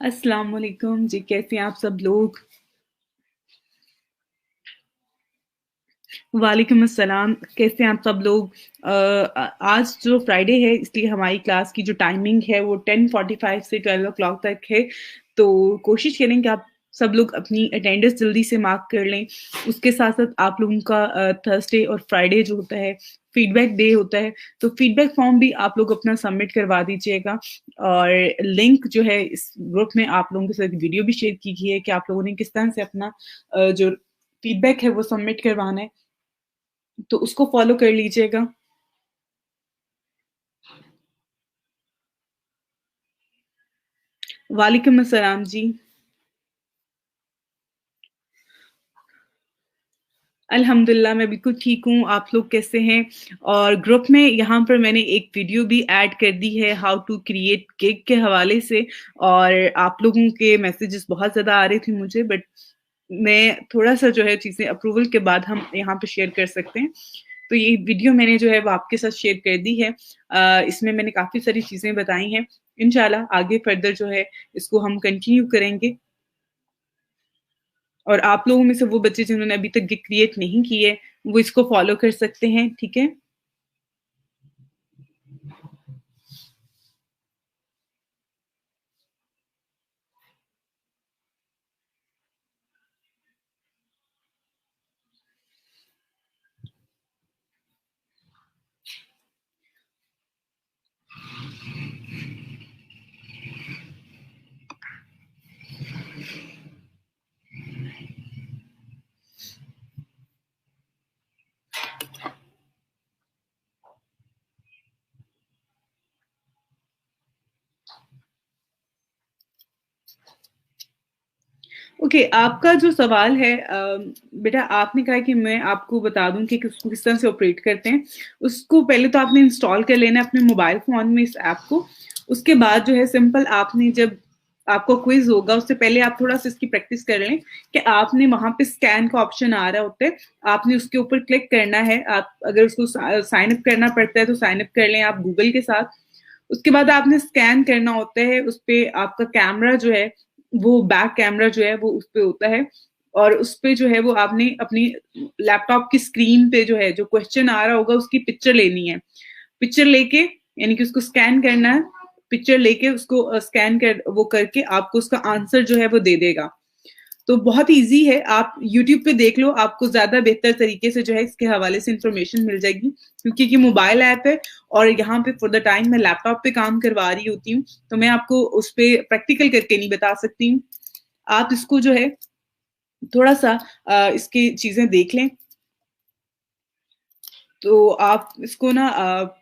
अस्सलाम वालेकुम जी, कैसे हैं आप सब लोग? वालेकुम अस्सलाम, कैसे हैं आप सब लोग? आज जो फ्राइडे है इसलिए हमारी क्लास की जो टाइमिंग है वो 10:45 से 12 o'clock तक है। तो कोशिश करें कि आप सब लोग अपनी अटेंडेंस जल्दी से मार्क कर लें। उसके साथ-साथ आप लोगों का थर्सडे और फ्राइडे जो होता है फीडबैक डे होता है, तो फीडबैक फॉर्म भी आप लोग अपना सबमिट करवा दीजिएगा। और लिंक जो है इस ग्रुप में आप लोगों के साथ वीडियो भी शेयर की गई है कि आप लोगों ने किस तरह से अपना जो फीडबैक है वो सबमिट करवाना है। तो उसको फ़ॉलो कर लीजिएगा। वालेकुम अस्सलाम जी। अल्हम्दुलिल्लाह मैं बिल्कुल ठीक हूँ, आप लोग कैसे हैं? और ग्रुप में यहाँ पर मैंने एक वीडियो भी ऐड कर दी है हाउ टू क्रिएट केक के हवाले से। और आप लोगों के मैसेजेस बहुत ज़्यादा आ रहे थे मुझे, बट मैं थोड़ा-सा जो है चीज़ें अप्रूवल के बाद हम यहाँ पे शेयर कर सकते हैं। तो ये वीडियो मैंने जो है वो आपके साथ शेयर कर दी है। इसमें मैंने काफ़ी सारी चीज़ें बताई हैं। इंशाल्लाह आगे फर्दर जो है इसको हम कंटिन्यू करेंगे। और आप लोगों में से वो बच्चे जिन्होंने अभी तक गिग क्रिएट नहीं की है, वो इसको फ़ॉलो कर सकते हैं, ठीक है? ओके, आपका जो सवाल है बेटा आपने कहा कि मैं आपको बता दूँ कि किसको किस तरह से ऑपरेट करते हैं। उसको पहले तो आपने इंस्टॉल कर लेना है अपने मोबाइल फ़ोन में इस ऐप को। उसके बाद जो है सिंपल आपने जब आपको क्विज़ होगा उससे पहले आप थोड़ा-सा इसकी प्रैक्टिस कर लें कि आपने वहाँ पे स्कैन का ऑप्शन आ रहा होता है, आपने उसके ऊपर क्लिक करना है। आप अगर उसको साइन अप करना पड़ता है तो साइन अप कर लें आप गूगल के साथ। उसके बाद आपने स्कैन करना होता है, उसपे आपका कैमरा जो है, वो बैक कैमरा जो है वो उसपे होता है। और उसपे जो है वो आपने अपनी लैपटॉप की स्क्रीन पे जो है, जो क्वेश्चन आ रहा होगा उसकी पिक्चर लेनी है। पिक्चर लेके यानी कि उसको स्कैन करना है, पिक्चर लेके उसको स्कैन कर वो करके आपको उसका आंसर जो है वो दे देगा। तो बहुत ईज़ी है, आप यूट्यूब पे देख लो, आपको ज़्यादा बेहतर तरीके से जो है इसके हवाले से इन्फॉर्मेशन मिल जाएगी। क्योंकि ये मोबाइल ऐप है और यहाँ पे फॉर द टाइम मैं लैपटॉप पे काम करवा रही होती हूँ, तो मैं आपको उस पे प्रैक्टिकल करके नहीं बता सकती हूँ। आप इसको जो है थोड़ा-सा इसकी चीज़ें देख लें। तो आप इसको ना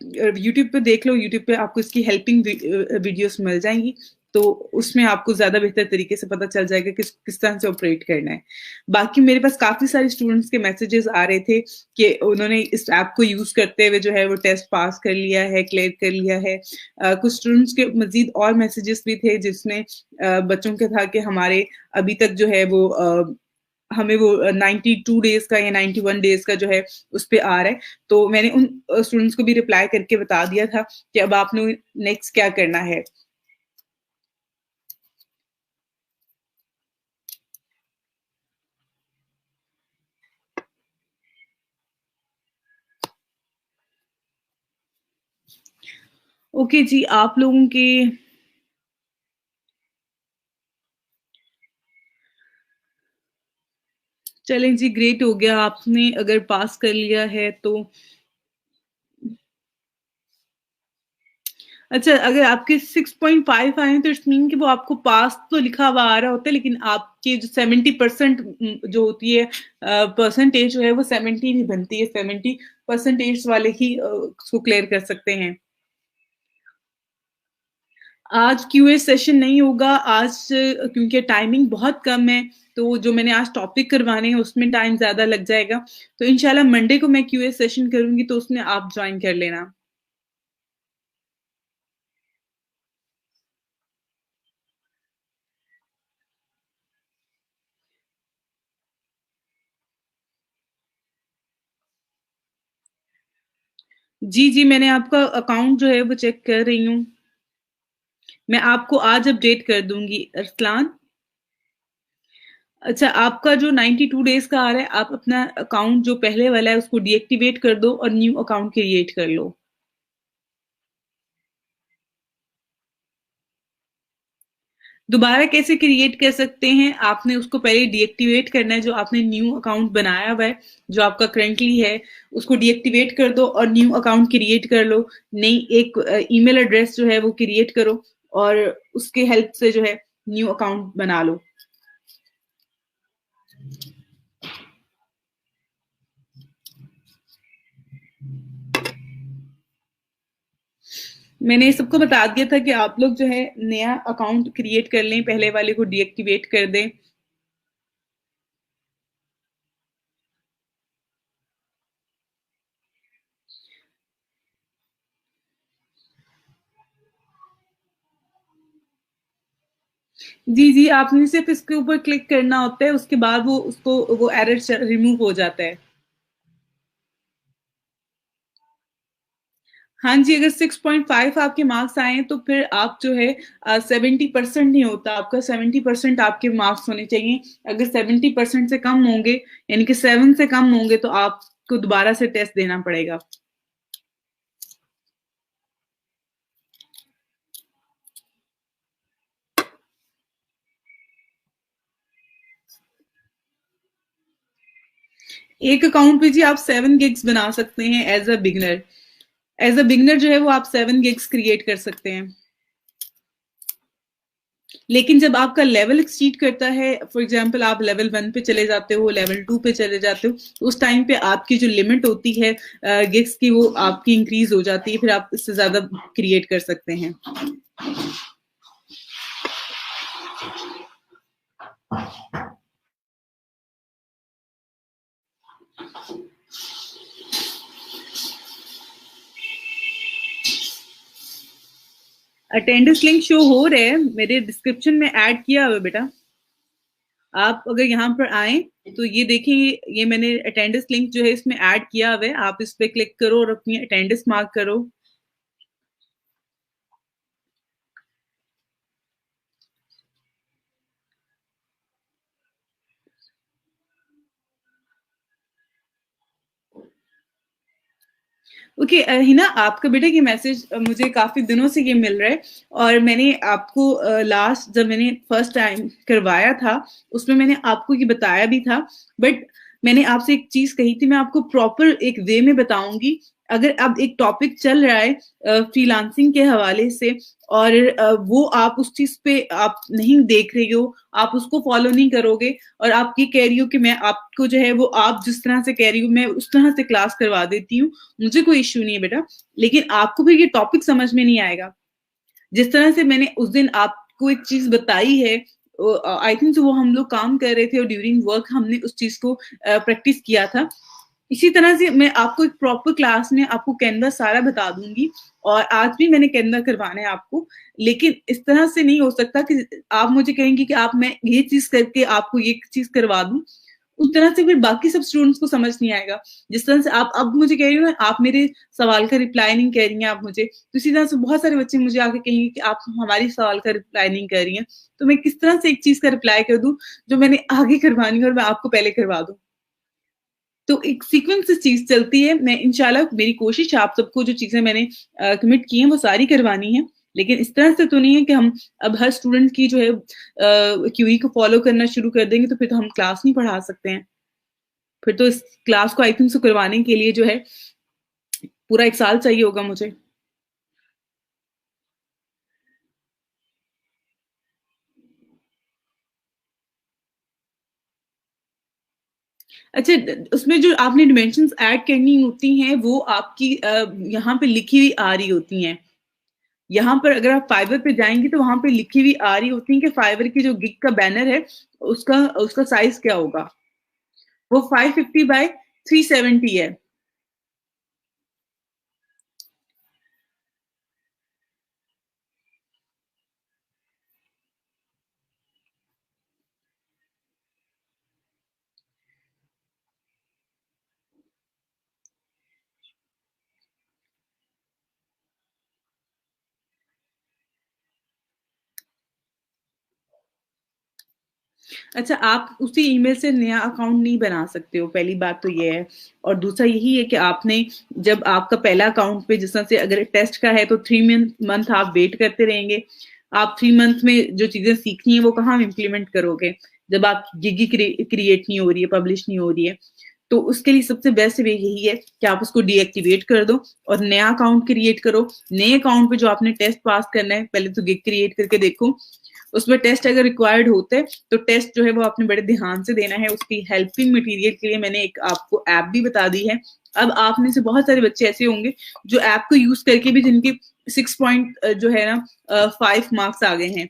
यूट्यूब पे देख लो, यूट्यूब पे आपको इसकी हेल्पिंग वीडियोज़ मिल जाएँगी। तो उसमें आपको ज़्यादा बेहतर तरीके से पता चल जाएगा किस किस तरह से ऑपरेट करना है। बाकी मेरे पास काफ़ी सारे स्टूडेंट्स के मैसेजेस आ रहे थे कि उन्होंने इस ऐप को यूज़ करते हुए जो है वो टेस्ट पास कर लिया है, क्लियर कर लिया है। कुछ स्टूडेंट्स के मज़ीद और मैसेजेस भी थे जिसमें बच्चों का था कि हमारे अभी तक जो है वो हमें वो 92 डेज़ का या 91 डेज़ का जो है उस पे आ रहा है। तो मैंने उन स्टूडेंट्स को भी रिप्लाई करके बता दिया था कि अब आपने नेक्स्ट क्या करना है। ओके जी, आप लोगों के चलें जी ग्रेट हो गया आपने अगर पास कर लिया है तो। अच्छा, अगर आपके 6.5 आए हैं तो इट्स मीन कि वो आपको पास तो लिखा हुआ आ रहा होता है, लेकिन आपकी जो 70% जो होती है परसेंटेज जो है वो 70 नहीं बनती है, 70 परसेंटेज वाले ही उसको क्लियर कर सकते हैं। आज क्यूए सेशन नहीं होगा आज, क्योंकि टाइमिंग बहुत कम है, तो जो मैंने आज टॉपिक करवाने हैं उसमें टाइम ज़्यादा लग जाएगा। तो इंशाल्लाह मंडे को मैं क्यूए सेशन करूँगी तो उसमें आप जॉइन कर लेना। जी, जी, मैंने आपका अकाउंट जो है वो चेक कर रही हूँ। मैं आपको आज अपडेट कर दूंगी अरसलान। अच्छा, आपका जो 92 डेज का आ रहा है, आप अपना अकाउंट जो पहले वाला है उसको डीएक्टिवेट कर दो और न्यू अकाउंट क्रिएट कर लो। दोबारा कैसे क्रिएट कर सकते हैं? आपने उसको पहले डीएक्टिवेट करना है, जो आपने न्यू अकाउंट बनाया हुआ है, जो आपका करंटली है, उसको डीएक्टिवेट कर दो और न्यू अकाउंट क्रिएट कर लो। नई एक ईमेल एड्रेस जो है वो क्रिएट करो और उसके हेल्प से जो है न्यू अकाउंट बना लो। मैंने सबको बता दिया था कि आप लोग जो है नया अकाउंट क्रिएट कर लें, पहले वाले को डीएक्टिवेट कर दें। जी, जी, आपने सिर्फ़ इसके ऊपर क्लिक करना होता है, उसके बाद वो एरर रिमूव हो जाता है। हाँ जी, अगर 6.5 आपके मार्क्स आए हैं तो फिर आप जो है 70% नहीं होता आपका, 70% आपके मार्क्स होने चाहिए। अगर 70% से कम होंगे, यानी कि 7 से कम होंगे, तो आपको दोबारा से टेस्ट देना पड़ेगा। एक अकाउंट पे जी आप 7 गिग्स बना सकते हैं as a beginner. As a beginner जो है वो आप 7 गिग्स क्रिएट कर सकते हैं। लेकिन जब आपका लेवल एक्सीड करता है, फॉर एग्जांपल आप लेवल 1 पे चले जाते हो, लेवल 2 पे चले जाते हो, तो उस टाइम पे आपकी जो लिमिट होती है गिग्स की, वो आपकी इंक्रीज हो जाती है, फिर आप इससे ज्यादा क्रिएट कर सकते हैं। अटेंडेंस लिंक शो हो रहे हैं, मेरे डिस्क्रिप्शन में ऐड किया हुआ है बेटा। आप अगर यहाँ पर आए तो ये देखें, ये मैंने अटेंडेंस लिंक जो है इसमें ऐड किया हुआ है, आप इस पे क्लिक करो और अपनी अटेंडेंस मार्क करो। ओके हिना, आपका बेटा ये मैसेज मुझे काफी दिनों से ये मिल रहा है, और मैंने आपको लास्ट जब मैंने फर्स्ट टाइम करवाया था उसमें मैंने आपको ये बताया भी था, बट मैंने आपसे एक चीज कही थी, मैं आपको प्रॉपर एक वे में बताऊंगी। अगर अब एक टॉपिक चल रहा है फ्रीलांसिंग के हवाले से, और वो आप उस चीज पे आप नहीं देख रही हो, आप उसको फॉलो नहीं करोगे, और आप ये कह रही हो कि मैं आपको जो है वो आप जिस तरह से कह रही हूँ मैं उस तरह से क्लास करवा देती हूँ, मुझे कोई इश्यू नहीं है बेटा। लेकिन आपको फिर ये टॉपिक समझ में नहीं आएगा। जिस तरह से मैंने उस दिन आपको एक चीज बताई है, आई थिंक वो हम लोग काम कर रहे थे और ड्यूरिंग वर्क हमने उस चीज को प्रैक्टिस किया था। इसी तरह से मैं आपको एक प्रॉपर क्लास में आपको कैनवा सारा बता दूंगी, और आज भी मैंने कैनवा करवाना है आपको। लेकिन इस तरह से नहीं हो सकता कि आप मुझे कहेंगे कि आप मैं ये चीज करके आपको ये चीज करवा दूं, उस तरह से फिर बाकी सब स्टूडेंट्स को समझ नहीं आएगा। जिस तरह से आप अब मुझे कह रही हो ना, आप मेरे सवाल का रिप्लाई नहीं कह रही हैं आप मुझे, तो इसी तरह से बहुत सारे बच्चे मुझे आके कहेंगे कि आप हमारी सवाल का रिप्लाई नहीं कर रही हैं। तो मैं किस तरह से एक चीज का रिप्लाई कर दूं जो मैंने आगे करवानी है और मैं आपको पहले करवा दूं। तो एक सीक्वेंस से चीज चलती है। मैं इंशाल्लाह, मेरी कोशिश है आप सबको जो चीजें मैंने कमिट की हैं वो सारी करवानी है, लेकिन इस तरह से तो नहीं है कि हम अब हर स्टूडेंट की जो है क्यूई को फॉलो करना शुरू कर देंगे, तो फिर तो हम क्लास नहीं पढ़ा सकते हैं। फिर तो इस क्लास को आई थिंक से करवाने के लिए जो है पूरा 1 साल चाहिए होगा मुझे। अच्छा, उसमें जो आपने डिमेंशंस ऐड करनी होती हैं वो आपकी यहाँ पे लिखी हुई आ रही होती हैं। यहाँ पर अगर आप फाइवर पे जाएंगे तो वहां पे लिखी हुई आ रही होती है कि फाइवर की जो गिग का बैनर है उसका उसका साइज क्या होगा। वो 550 बाय 370 है। अच्छा, आप उसी ईमेल से नया अकाउंट नहीं बना सकते हो, पहली बात तो ये है। और दूसरा यही है कि आपने जब आपका पहला अकाउंट पे जिस तरह से अगर टेस्ट का है तो 3 मंथ आप वेट करते रहेंगे। आप 3 मंथ में जो चीजें सीखनी है वो कहाँ इम्प्लीमेंट करोगे जब आप गिगी क्रिएट नहीं हो रही है, पब्लिश नहीं हो रही है। तो उसके लिए सबसे बेस्ट वे यही है कि आप उसको डीएक्टिवेट कर दो और नया अकाउंट क्रिएट करो। नए अकाउंट पे जो आपने टेस्ट पास करना है, पहले तो गिग क्रिएट करके देखो। उसमें टेस्ट अगर रिक्वायर्ड होते हैं तो टेस्ट जो है वो आपने बड़े ध्यान से देना है। उसकी हेल्पिंग मटेरियल के लिए मैंने एक आपको ऐप भी बता दी है। अब आप में से बहुत सारे बच्चे ऐसे होंगे जो ऐप को यूज करके भी जिनके 6 पॉइंट जो है ना 5 मार्क्स आ गए हैं।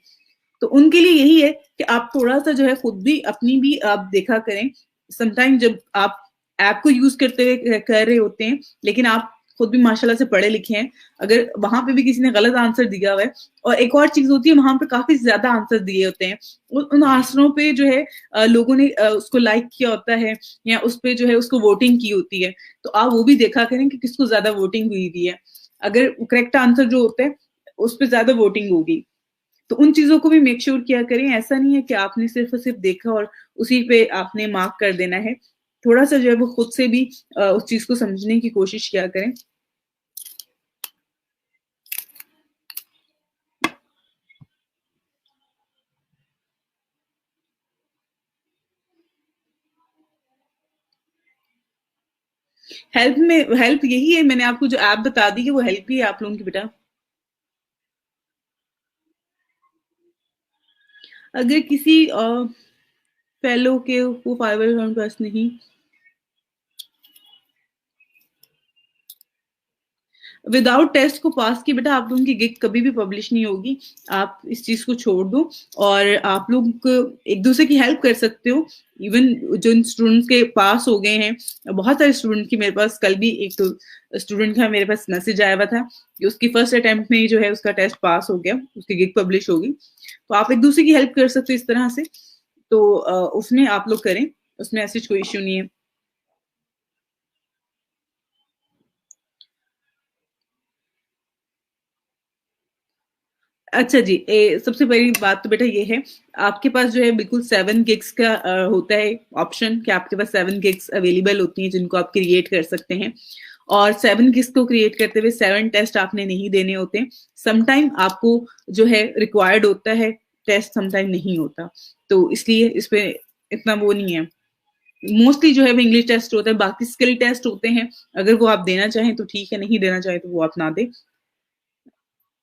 तो उनके लिए यही है कि आप थोड़ा सा जो है खुद भी अपनी भी आप देखा करें। समटाइम जब आप ऐप को यूज करते हुए कर रहे होते हैं लेकिन आप खुद भी माशाल्लाह से पढ़े लिखे हैं, अगर वहां पे भी किसी ने गलत आंसर दिया हुआ है, और एक और चीज होती है वहां पे काफी ज्यादा आंसर दिए होते हैं, उन आंसरों पे जो है लोगों ने उसको लाइक किया होता है या उस पे जो है उसको वोटिंग की होती है। तो आप वो भी देखा करें कि किसको ज्यादा वोटिंग हुई हुई है। अगर करेक्ट आंसर जो होता है उस पर ज्यादा वोटिंग होगी तो उन चीजों को भी मेक श्योर किया करें। ऐसा नहीं है कि आपने सिर्फ और सिर्फ देखा और उसी पे आपने मार्क कर देना है। थोड़ा सा जो है वो खुद से भी उस चीज को समझने की कोशिश किया करें। हेल्प यही है, मैंने आपको जो ऐप बता दी है वो हेल्प ही है आप लोगों की बेटा। अगर किसी फेलो के वो 500 पास नहीं, विदाउट टेस्ट को पास किए बेटा आप लोगों की गिग कभी भी पब्लिश नहीं होगी। आप इस चीज को छोड़ दो और आप लोग एक दूसरे की हेल्प कर सकते हो। इवन जो स्टूडेंट्स के पास हो गए हैं, बहुत सारे स्टूडेंट की मेरे पास कल भी एक तो स्टूडेंट का मेरे पास मैसेज आया हुआ था कि उसकी फर्स्ट अटेम्प्ट में ही जो है उसका टेस्ट पास हो गया, उसकी गिग पब्लिश होगी। तो आप एक दूसरे की हेल्प कर सकते हो इस तरह से। तो उसमें आप लोग करें, उसमें ऐसी कोई इश्यू नहीं है। अच्छा जी, सबसे बड़ी बात तो बेटा ये है, आपके पास जो है बिल्कुल 7 gigs का होता है ऑप्शन कि आपके पास 7 gigs अवेलेबल होती हैं जिनको आप क्रिएट कर सकते हैं। और 7 gigs को क्रिएट करते हुए 7 टेस्ट आपने नहीं देने होते। समटाइम आपको जो है रिक्वायर्ड होता है टेस्ट, समटाइम नहीं होता। तो इसलिए इस पे इतना वो नहीं है। मोस्टली जो है वो इंग्लिश टेस्ट होता है, बाकी स्किल टेस्ट होते हैं। अगर वो आप देना चाहें तो ठीक है, नहीं देना चाहें तो वो आप ना दें।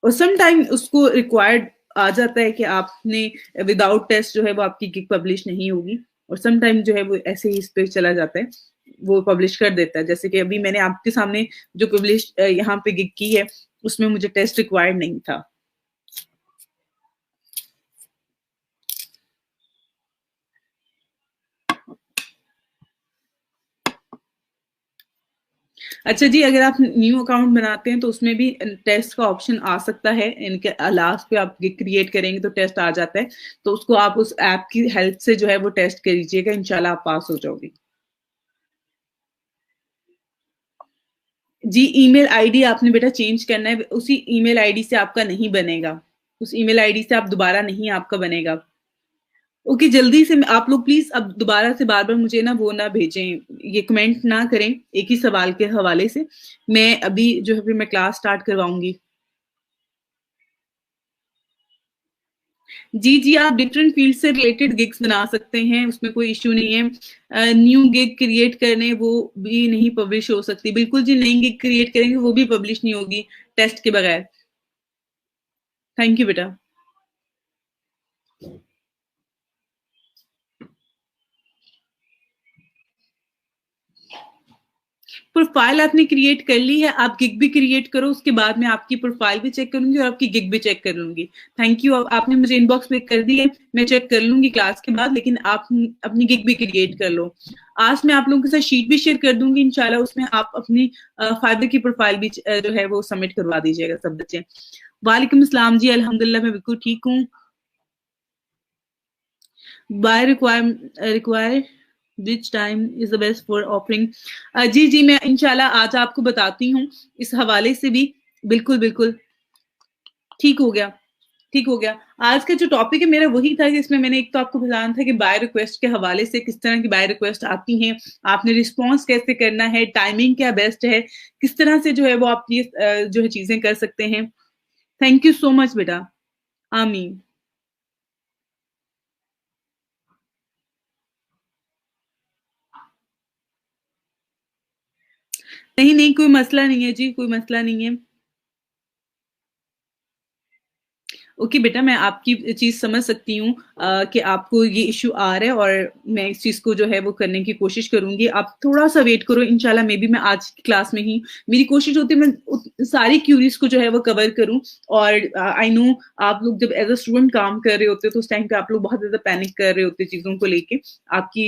और सम टाइम उसको रिक्वायर्ड आ जाता है कि आपने विदाउट टेस्ट जो है वो आपकी गिग पब्लिश नहीं होगी। और सम टाइम जो है वो ऐसे ही इस पे चला जाता है, वो पब्लिश कर देता है। जैसे कि अभी मैंने आपके सामने जो पब्लिश यहाँ पे गिग की है उसमें मुझे टेस्ट रिक्वायर्ड नहीं था। अच्छा जी, अगर आप न्यू अकाउंट बनाते हैं तो उसमें भी टेस्ट का ऑप्शन आ सकता है। इनके लास्ट पे आप क्रिएट करेंगे तो टेस्ट आ जाता है। तो उसको आप उस ऐप की हेल्प से जो है वो टेस्ट करीजिएगा, इंशाल्लाह आप पास हो जाओगे। जी, ईमेल आईडी आपने बेटा चेंज करना है। उसी ईमेल आईडी से आपका नहीं बनेगा, उस ईमेल आईडी से आप दोबारा नहीं आपका बनेगा। ओके, जल्दी से आप लोग प्लीज अब दोबारा से बार बार मुझे ना वो ना भेजें, ये कमेंट ना करें एक ही सवाल के हवाले से। मैं अभी जो है फिर मैं क्लास स्टार्ट करवाऊंगी। जी जी, आप डिफरेंट फील्ड से रिलेटेड गिग्स बना सकते हैं, उसमें कोई इश्यू नहीं है। न्यू गिग क्रिएट करने वो भी नहीं पब्लिश हो सकती, बिल्कुल जी, नई गिग क्रिएट करेंगे वो भी पब्लिश नहीं होगी टेस्ट के बगैर। थैंक यू बेटा। प्रोफाइल आपने क्रिएट कर ली है, आप गिग भी क्रिएट करो, उसके बाद मैं आपकी प्रोफाइल भी चेक करूंगी और आपकी गिग भी चेक कर लूंगी। थैंक यू, आपने मुझे इनबॉक्स में कर दी है, मैं चेक कर लूंगी क्लास के बाद, लेकिन आप अपनी गिग भी क्रिएट कर लो। आज मैं आप लोगों के साथ शीट भी शेयर कर दूंगी इंशाल्लाह, उसमें आप अपनी फादर की प्रोफाइल भी जो है वो सबमिट करवा दीजिएगा सब बच्चे। वालेकुम अस्सलाम जी, अल्हम्दुलिल्लाह मैं बिल्कुल ठीक हूँ। By require which time is the best for offering. जी जी, मैं इंशाल्लाह आज आपको बताती हूँ इस हवाले से भी। बिल्कुल बिल्कुल, ठीक हो गया, ठीक हो गया। आज का जो टॉपिक है मेरा वही था, जिसमें मैंने एक तो आपको बताना था कि बाय रिक्वेस्ट के हवाले से किस तरह की बाय रिक्वेस्ट आती हैं, आपने रिस्पॉन्स कैसे करना है, टाइमिंग क्या बेस्ट है, किस तरह से जो है वो आप ये जो है चीजें कर सकते हैं। थैंक यू सो मच बेटा। आमीन। नहीं नहीं, कोई मसला नहीं है जी, कोई मसला नहीं है। ओके बेटा, मैं आपकी चीज समझ सकती हूँ कि आपको ये इश्यू आ रहा है, और मैं इस चीज को जो है वो करने की कोशिश करूंगी। आप थोड़ा सा वेट करो, इंशाल्लाह मे बी मैं आज की क्लास में ही, मेरी कोशिश होती है मैं सारी क्यूरीज को जो है वो कवर करूं। और आई नो आप लोग जब एज अ स्टूडेंट काम कर रहे होते हो तो उस टाइम पे आप लोग बहुत ज्यादा पैनिक कर रहे होते चीजों को लेके। आपकी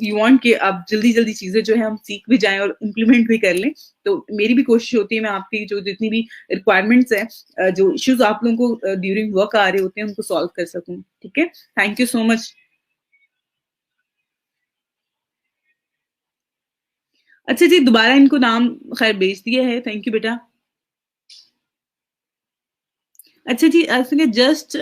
यू वांट कि आप जल्दी जल्दी चीजें जो है हम सीख भी जाएं और इम्प्लीमेंट भी कर लें। तो मेरी भी कोशिश होती है मैं आपकी जो जितनी भी रिक्वायरमेंट्स है, जो इश्यूज आप लोगों को ड्यूरिंग वर्क आ रहे होते हैं, उनको सॉल्व कर सकूं। ठीक है, थैंक यू सो मच। अच्छा जी, दोबारा इनको नाम खैर भेज दिया है, थैंक यू बेटा। अच्छा जी, ऐसे just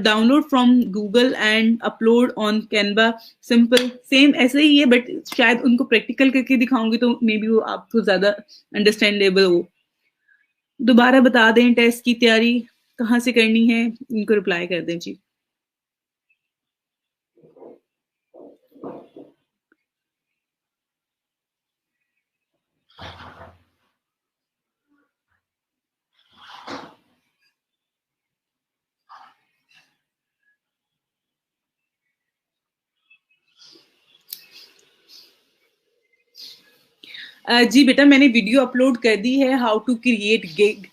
download from Google and upload on Canva, simple same ऐसे ही है, बट शायद उनको प्रैक्टिकल करके दिखाऊंगी तो मे बी वो आपको ज्यादा अंडरस्टैंडेबल हो। दोबारा बता दें, टेस्ट की तैयारी कहाँ से करनी है, इनको रिप्लाई कर दें जी। जी बेटा, मैंने वीडियो अपलोड कर दी है, how to create gig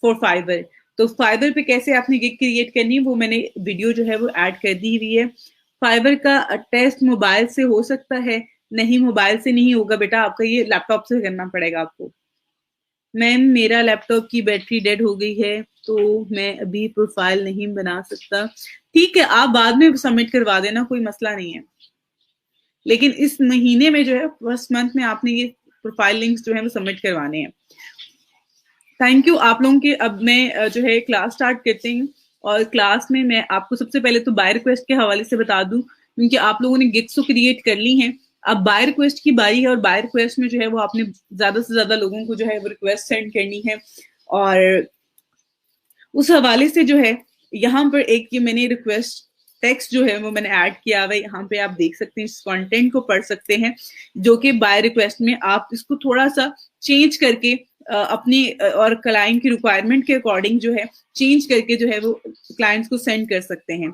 for Fiverr. तो फाइवर पे कैसे आपने गिग क्रिएट करनी है वो मैंने वीडियो जो है वो ऐड कर दी हुई है। फाइवर का टेस्ट मोबाइल से हो सकता है? नहीं, मोबाइल से नहीं होगा बेटा, आपका ये लैपटॉप से करना पड़ेगा आपको। मैम, मेरा लैपटॉप की बैटरी डेड हो गई है, तो मैं अभी प्रोफाइल नहीं बना सकता। ठीक है, आप बाद में सबमिट करवा देना, कोई मसला नहीं है। लेकिन इस महीने में जो है फर्स्ट मंथ में आपने ये प्रोफाइल लिंक्स जो है वो सबमिट करवाने हैं। थैंक यू आप लोगों के। अब मैं जो है क्लास स्टार्ट करते हैं, और क्लास में मैं आपको सबसे पहले तो बाय रिक्वेस्ट के हवाले से बता दूं, क्योंकि आप लोगों ने गिग्स तो क्रिएट कर ली हैं। अब बाय रिक्वेस्ट की बारी है, और बाय रिक्वेस्ट में जो है वो आपने ज्यादा से ज्यादा लोगों को जो है वो रिक्वेस्ट सेंड करनी है। और उस हवाले से जो है यहाँ पर एक ये मैंने रिक्वेस्ट टेक्स्ट जो है वो मैंने ऐड किया हुआ है, यहाँ पे आप देख सकते हैं, इस कंटेंट को पढ़ सकते हैं, जो कि बाय रिक्वेस्ट में आप इसको थोड़ा सा चेंज करके अपनी और क्लाइंट की रिक्वायरमेंट के अकॉर्डिंग जो है चेंज करके जो है वो क्लाइंट्स को सेंड कर सकते हैं।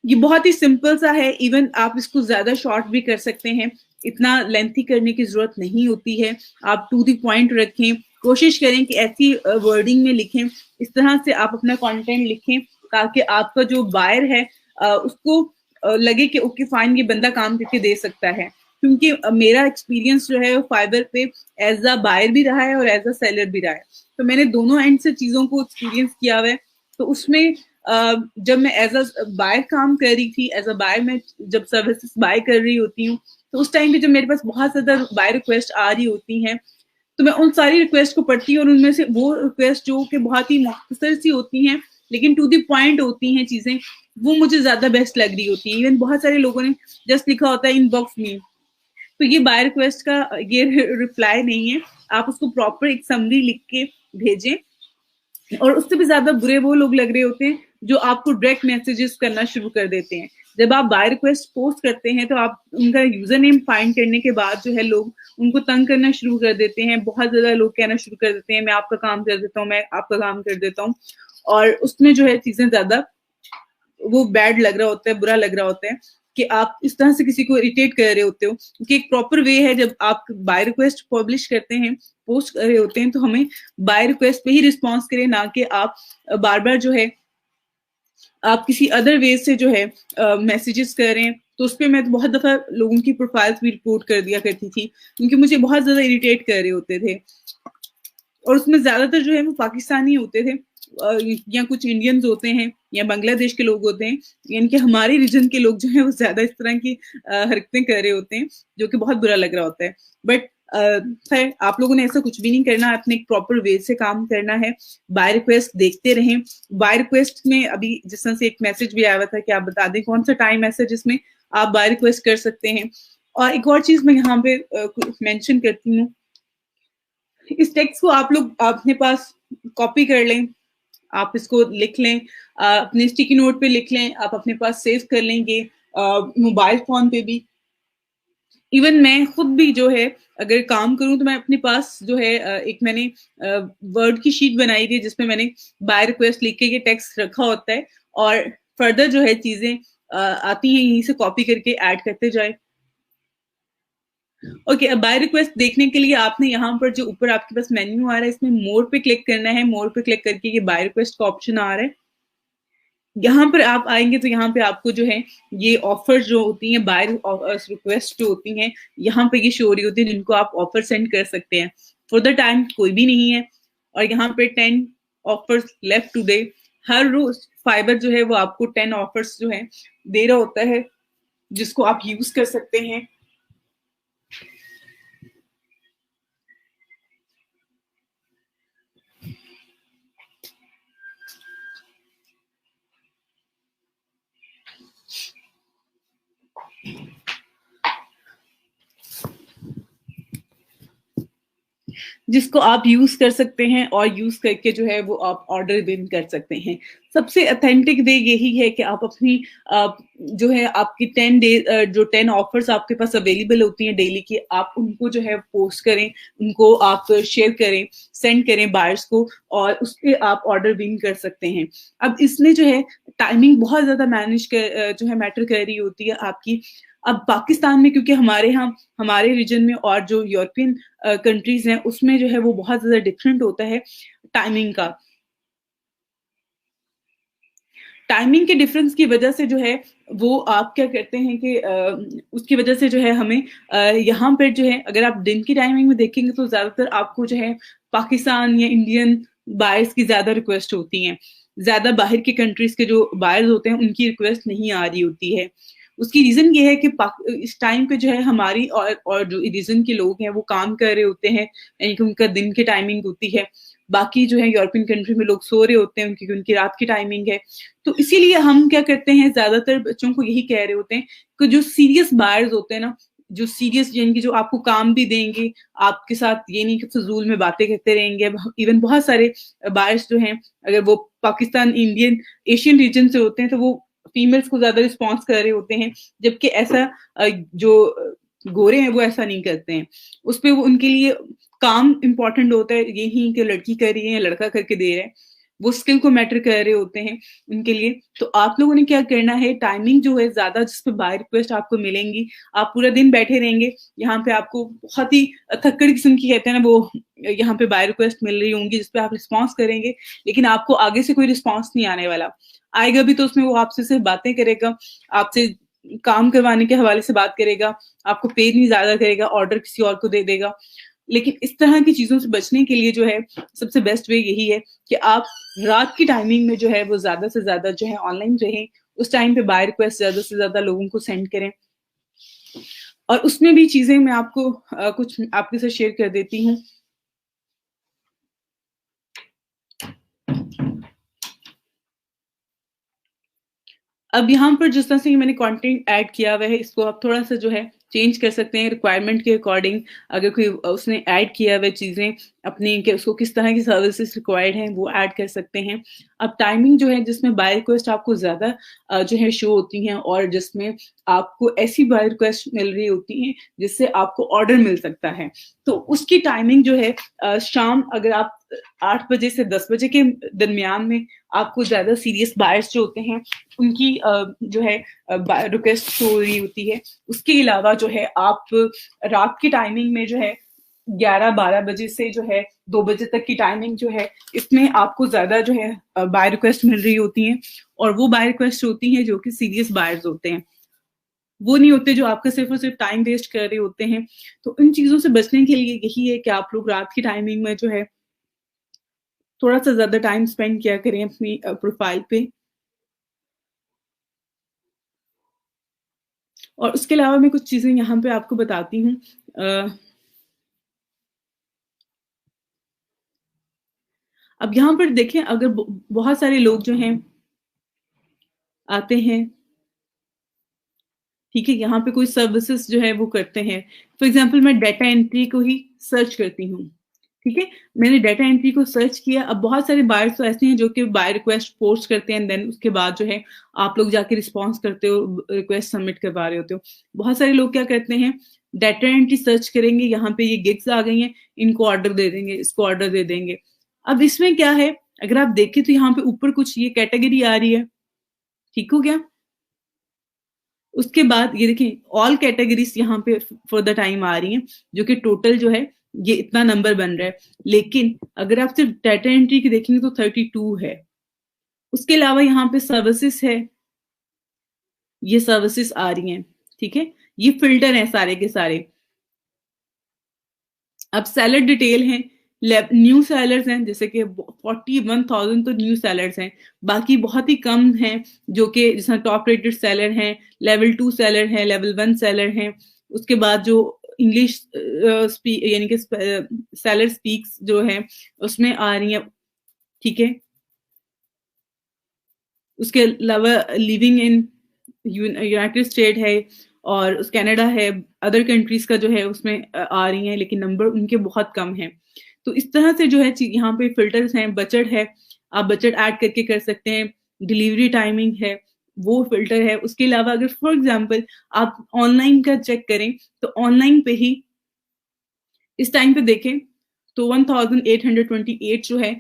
ये बहुत ही सिंपल सा है, इवन आप इसको ज्यादा शॉर्ट भी कर सकते हैं, इतना लेंथी करने की जरूरत नहीं होती है। आप टू द पॉइंट रखें, कोशिश करें कि ऐसी वर्डिंग में लिखें, इस तरह से आप अपना कंटेंट लिखें ताकि आपका जो बायर है उसको लगे कि ओके फाइन, ये बंदा काम करके दे सकता है। क्योंकि मेरा एक्सपीरियंस जो है वो फाइबर पे एज अ बायर भी रहा है और एज अ सेलर भी रहा है, तो मैंने दोनों एंड से चीजों को एक्सपीरियंस किया हुआ है। तो उसमें जब मैं एज अ बायर काम कर रही थी, एज अ बायर मैं जब सर्विसेज बाय कर रही होती हूँ, तो उस टाइम पे जब मेरे पास बहुत ज्यादा बाय रिक्वेस्ट आ रही होती हैं, तो मैं उन सारी रिक्वेस्ट को पढ़ती हूँ, और उनमें से वो रिक्वेस्ट जो कि बहुत ही मुख्तसर सी होती हैं लेकिन टू द पॉइंट होती हैं चीजें, वो मुझे ज्यादा बेस्ट लग रही होती है। इवन बहुत सारे लोगों ने जस्ट लिखा होता है इनबॉक्स में, तो ये बाय रिक्वेस्ट का ये रिप्लाई नहीं है। आप उसको प्रॉपर एक समरी लिख के भेजें। और उससे भी ज्यादा बुरे वो लोग लग रहे होते हैं जो आपको डायरेक्ट मैसेजेस करना शुरू कर देते हैं। जब आप बाय रिक्वेस्ट पोस्ट करते हैं तो आप उनका यूजर नेम फाइंड करने के बाद जो है लोग उनको तंग करना शुरू कर देते हैं। बहुत ज्यादा लोग कहना शुरू कर देते हैं मैं आपका काम कर देता हूँ, मैं आपका काम कर देता हूँ, और उसमें जो है चीजें ज्यादा वो बैड लग रहा होता है, बुरा लग रहा होता है कि आप इस तरह से किसी को इरिटेट कर रहे होते हो। क्योंकि एक प्रॉपर वे है, जब आप बाय रिक्वेस्ट पब्लिश करते हैं, पोस्ट कर रहे होते हैं, तो हमें बाय रिक्वेस्ट पे ही रिस्पॉन्स करें, ना कि आप बार बार जो है आप किसी अदर वे से जो है मैसेजेस कर रहे हैं। तो उस पर मैं तो बहुत दफा लोगों की प्रोफाइल्स भी रिपोर्ट कर दिया करती थी, क्योंकि मुझे बहुत ज्यादा इरिटेट कर रहे होते थे। और उसमें ज्यादातर जो है वो पाकिस्तानी होते थे, या कुछ इंडियंस होते हैं, या बांग्लादेश के लोग होते हैं, यानी कि हमारे रीजन के लोग जो है वो ज्यादा इस तरह की हरकतें कर रहे होते हैं, जो कि बहुत बुरा लग रहा होता है। बट खैर आप लोगों ने ऐसा कुछ भी नहीं करना है, अपने एक प्रॉपर वे से काम करना है। बाय रिक्वेस्ट देखते रहें। बाय रिक्वेस्ट में अभी जिस तरह से एक मैसेज भी आया हुआ था कि आप बता दें कौन सा टाइम ऐसा जिसमें आप बाय रिक्वेस्ट कर सकते हैं। और एक और चीज मैं यहाँ पे मेंशन करती हूँ, इस टेक्स्ट को आप लोग अपने पास कॉपी कर लें, आप इसको लिख लें, अपने स्टिकी नोट पे लिख लें, आप अपने पास सेव कर लेंगे, मोबाइल फोन पे भी। इवन मैं खुद भी जो है अगर काम करूं तो मैं अपने पास जो है एक मैंने वर्ड की शीट बनाई थी जिसमें मैंने बाय रिक्वेस्ट लिख के ये टेक्स्ट रखा होता है, और फर्दर जो है चीजें आती हैं यहीं से कॉपी करके ऐड करते जाए। ओके, अब बाय रिक्वेस्ट देखने के लिए आपने यहाँ पर जो ऊपर आपके पास मेन्यू आ रहा है इसमें मोर पे क्लिक करना है। मोर पे क्लिक करके ये बाय रिक्वेस्ट का ऑप्शन आ रहा है। यहाँ पर आप आएंगे तो यहाँ पे आपको जो है ये ऑफर जो होती हैं, बाय रिक्वेस्ट जो होती हैं, यहाँ पे ये शो हो रही होती है जिनको आप ऑफर सेंड कर सकते हैं। फॉर द टाइम कोई भी नहीं है, और यहाँ पे 10 ऑफर्स लेफ्ट टुडे। हर रोज फाइबर जो है वो आपको 10 ऑफर्स जो है दे रहा होता है जिसको आप यूज कर सकते हैं। जिसको आप यूज कर सकते हैं और यूज करके जो है वो आप ऑर्डर विन कर सकते हैं। सबसे ऑथेंटिक वे यही है कि आप अपनी जो है आपकी 10 डे जो 10 ऑफर्स आपके पास अवेलेबल होती हैं डेली की, आप उनको जो है पोस्ट करें, उनको आप शेयर करें, सेंड करें बायर्स को, और उस पर आप ऑर्डर विन कर सकते हैं। अब इसमें जो है टाइमिंग बहुत ज्यादा मैनेज कर जो है मैटर कर रही होती है आपकी। अब पाकिस्तान में क्योंकि हमारे यहाँ हमारे रीजन में और जो यूरोपियन कंट्रीज हैं उसमें जो है वो बहुत ज्यादा डिफरेंट होता है टाइमिंग का। टाइमिंग के डिफरेंस की वजह से जो है वो आप क्या करते हैं कि उसकी वजह से जो है हमें यहाँ पर जो है अगर आप दिन की टाइमिंग में देखेंगे तो ज्यादातर आपको जो है पाकिस्तान या इंडियन बायर्स की ज्यादा रिक्वेस्ट होती हैं। ज्यादा बाहर के कंट्रीज के जो बायर्स होते हैं उनकी रिक्वेस्ट नहीं आ रही होती है। उसकी रीजन ये है कि इस टाइम पे जो है हमारी और जो रीजन के लोग हैं वो काम कर रहे होते हैं, यानी कि उनका दिन की टाइमिंग होती है। बाकी जो है यूरोपियन कंट्री में लोग सो रहे होते हैं क्योंकि उनकी रात की टाइमिंग है। तो इसीलिए हम क्या करते हैं, ज्यादातर बच्चों को यही कह रहे होते हैं कि जो सीरियस बायर्स होते हैं ना, जो सीरियस यानी कि जो आपको काम भी देंगे, आपके साथ ये नहीं कि फजूल में बातें करते रहेंगे। इवन बहुत सारे बायर्स जो हैं अगर वो पाकिस्तान इंडियन एशियन रीजन से होते हैं तो वो फीमेल्स को ज्यादा रिस्पॉन्स कर रहे होते हैं, जबकि ऐसा जो गोरे हैं वो ऐसा नहीं करते हैं। उस पर वो उनके लिए काम इंपॉर्टेंट होता है, ये नहीं कि लड़की कर रही है या लड़का करके दे रहा है, वो स्किल को मैटर कर रहे होते हैं उनके लिए। तो आप लोगों ने क्या करना है, टाइमिंग जो है ज्यादा जिस पे बाय रिक्वेस्ट आपको मिलेंगी, आप पूरा दिन बैठे रहेंगे यहाँ पे, आपको बहुत ही थक्कड़ किस्म की कहते हैं ना वो यहाँ पे बाय रिक्वेस्ट मिल रही होंगी जिसपे आप रिस्पॉन्स करेंगे, लेकिन आपको आगे से कोई रिस्पॉन्स नहीं आने वाला। आएगा भी तो उसमें वो आपसे सिर्फ बातें करेगा, आपसे काम करवाने के हवाले से बात करेगा, आपको पे नहीं ज्यादा करेगा, ऑर्डर किसी और को दे देगा। लेकिन इस तरह की चीजों से बचने के लिए जो है सबसे बेस्ट वे यही है कि आप रात की टाइमिंग में जो है वो ज्यादा से ज्यादा जो है ऑनलाइन रहें, उस टाइम पे बाय रिक्वेस्ट ज्यादा से ज्यादा लोगों को सेंड करें। और उसमें भी चीजें मैं आपको कुछ आपके साथ शेयर कर देती हूँ। अब यहाँ पर जिस तरह से मैंने कंटेंट ऐड किया हुआ है इसको आप थोड़ा सा जो है चेंज कर सकते हैं रिक्वायरमेंट के अकॉर्डिंग। अगर कोई उसने ऐड किया हुआ चीजें अपनी कि उसको किस तरह की सर्विसेज रिक्वायर्ड हैं वो ऐड कर सकते हैं। अब टाइमिंग जो है जिसमें बाय रिक्वेस्ट आपको ज्यादा जो है शो होती हैं और जिसमें आपको ऐसी बाय रिक्वेस्ट मिल रही होती हैं जिससे आपको ऑर्डर मिल सकता है, तो उसकी टाइमिंग जो है शाम अगर आप 8 बजे से 10 बजे के दरमियान में आपको ज्यादा सीरियस बायर्स जो होते हैं उनकी जो है रिक्वेस्ट हो रही होती है। उसके अलावा जो है आप रात की टाइमिंग में जो है 11-12 बजे से जो है 2 बजे तक की टाइमिंग जो है इसमें आपको ज्यादा जो है बाय रिक्वेस्ट मिल रही होती हैं, और वो बाय रिक्वेस्ट होती हैं जो कि सीरियस बायर्स होते हैं, वो नहीं होते जो आपका सिर्फ और सिर्फ टाइम वेस्ट कर रहे होते हैं। तो इन चीजों से बचने के लिए यही है कि आप लोग रात की टाइमिंग में जो है थोड़ा सा ज्यादा टाइम स्पेंड किया करें अपनी प्रोफाइल पे। और उसके अलावा मैं कुछ चीजें यहाँ पे आपको बताती हूँ। अब यहाँ पर देखें, अगर बहुत सारे लोग जो हैं आते हैं, ठीक है, यहाँ पे कोई सर्विसेज जो है वो करते हैं। फॉर एग्जाम्पल मैं डाटा एंट्री को ही सर्च करती हूँ, ठीक है, मैंने डाटा एंट्री को सर्च किया। अब बहुत सारे बायर्स तो ऐसे हैं जो कि बाय रिक्वेस्ट पोस्ट करते हैं, देन उसके बाद जो है आप लोग जाके रिस्पॉन्स करते हो, रिक्वेस्ट सबमिट करवा रहे होते हो। बहुत सारे लोग क्या करते हैं, डाटा एंट्री सर्च करेंगे, यहाँ पे ये गिग्स आ गई हैं, इनको ऑर्डर दे देंगे, इसको ऑर्डर दे देंगे। अब इसमें क्या है, अगर आप देखें तो यहाँ पे ऊपर कुछ ये कैटेगरी आ रही है, ठीक हो गया। उसके बाद ये देखिए ऑल कैटेगरीज यहाँ पे फॉर द टाइम आ रही हैं, जो कि टोटल जो है ये इतना नंबर बन रहा है। लेकिन अगर आप सिर्फ डाटा एंट्री की देखेंगे तो 32 है। उसके अलावा यहाँ पे सर्विसेज है, ये सर्विसेज आ रही हैं, ठीक है, ये फिल्टर है सारे के सारे। अब सेलर डिटेल है, न्यू सेलर्स हैं, जैसे कि 41,000 तो न्यू सेलर्स हैं, बाकी बहुत ही कम हैं जो कि जैसे टॉप रेटेड सेलर हैं, लेवल 2 सेलर हैं, लेवल 1 सेलर हैं। उसके बाद जो इंग्लिश यानी कि सेलर स्पीक्स जो है उसमें आ रही हैं, ठीक है। उसके अलावा लिविंग इन यूनाइटेड स्टेट है और कनाडा है, अदर कंट्रीज का जो है उसमें आ रही हैं, लेकिन नंबर उनके बहुत कम है। तो इस तरह से जो है यहाँ पे फिल्टर्स हैं, बजट है, आप बजट ऐड करके कर सकते हैं, डिलीवरी टाइमिंग है, वो फिल्टर है। उसके अलावा अगर फॉर एग्जांपल आप ऑनलाइन का चेक करें तो ऑनलाइन पे ही इस टाइम पे देखें तो 1828 जो है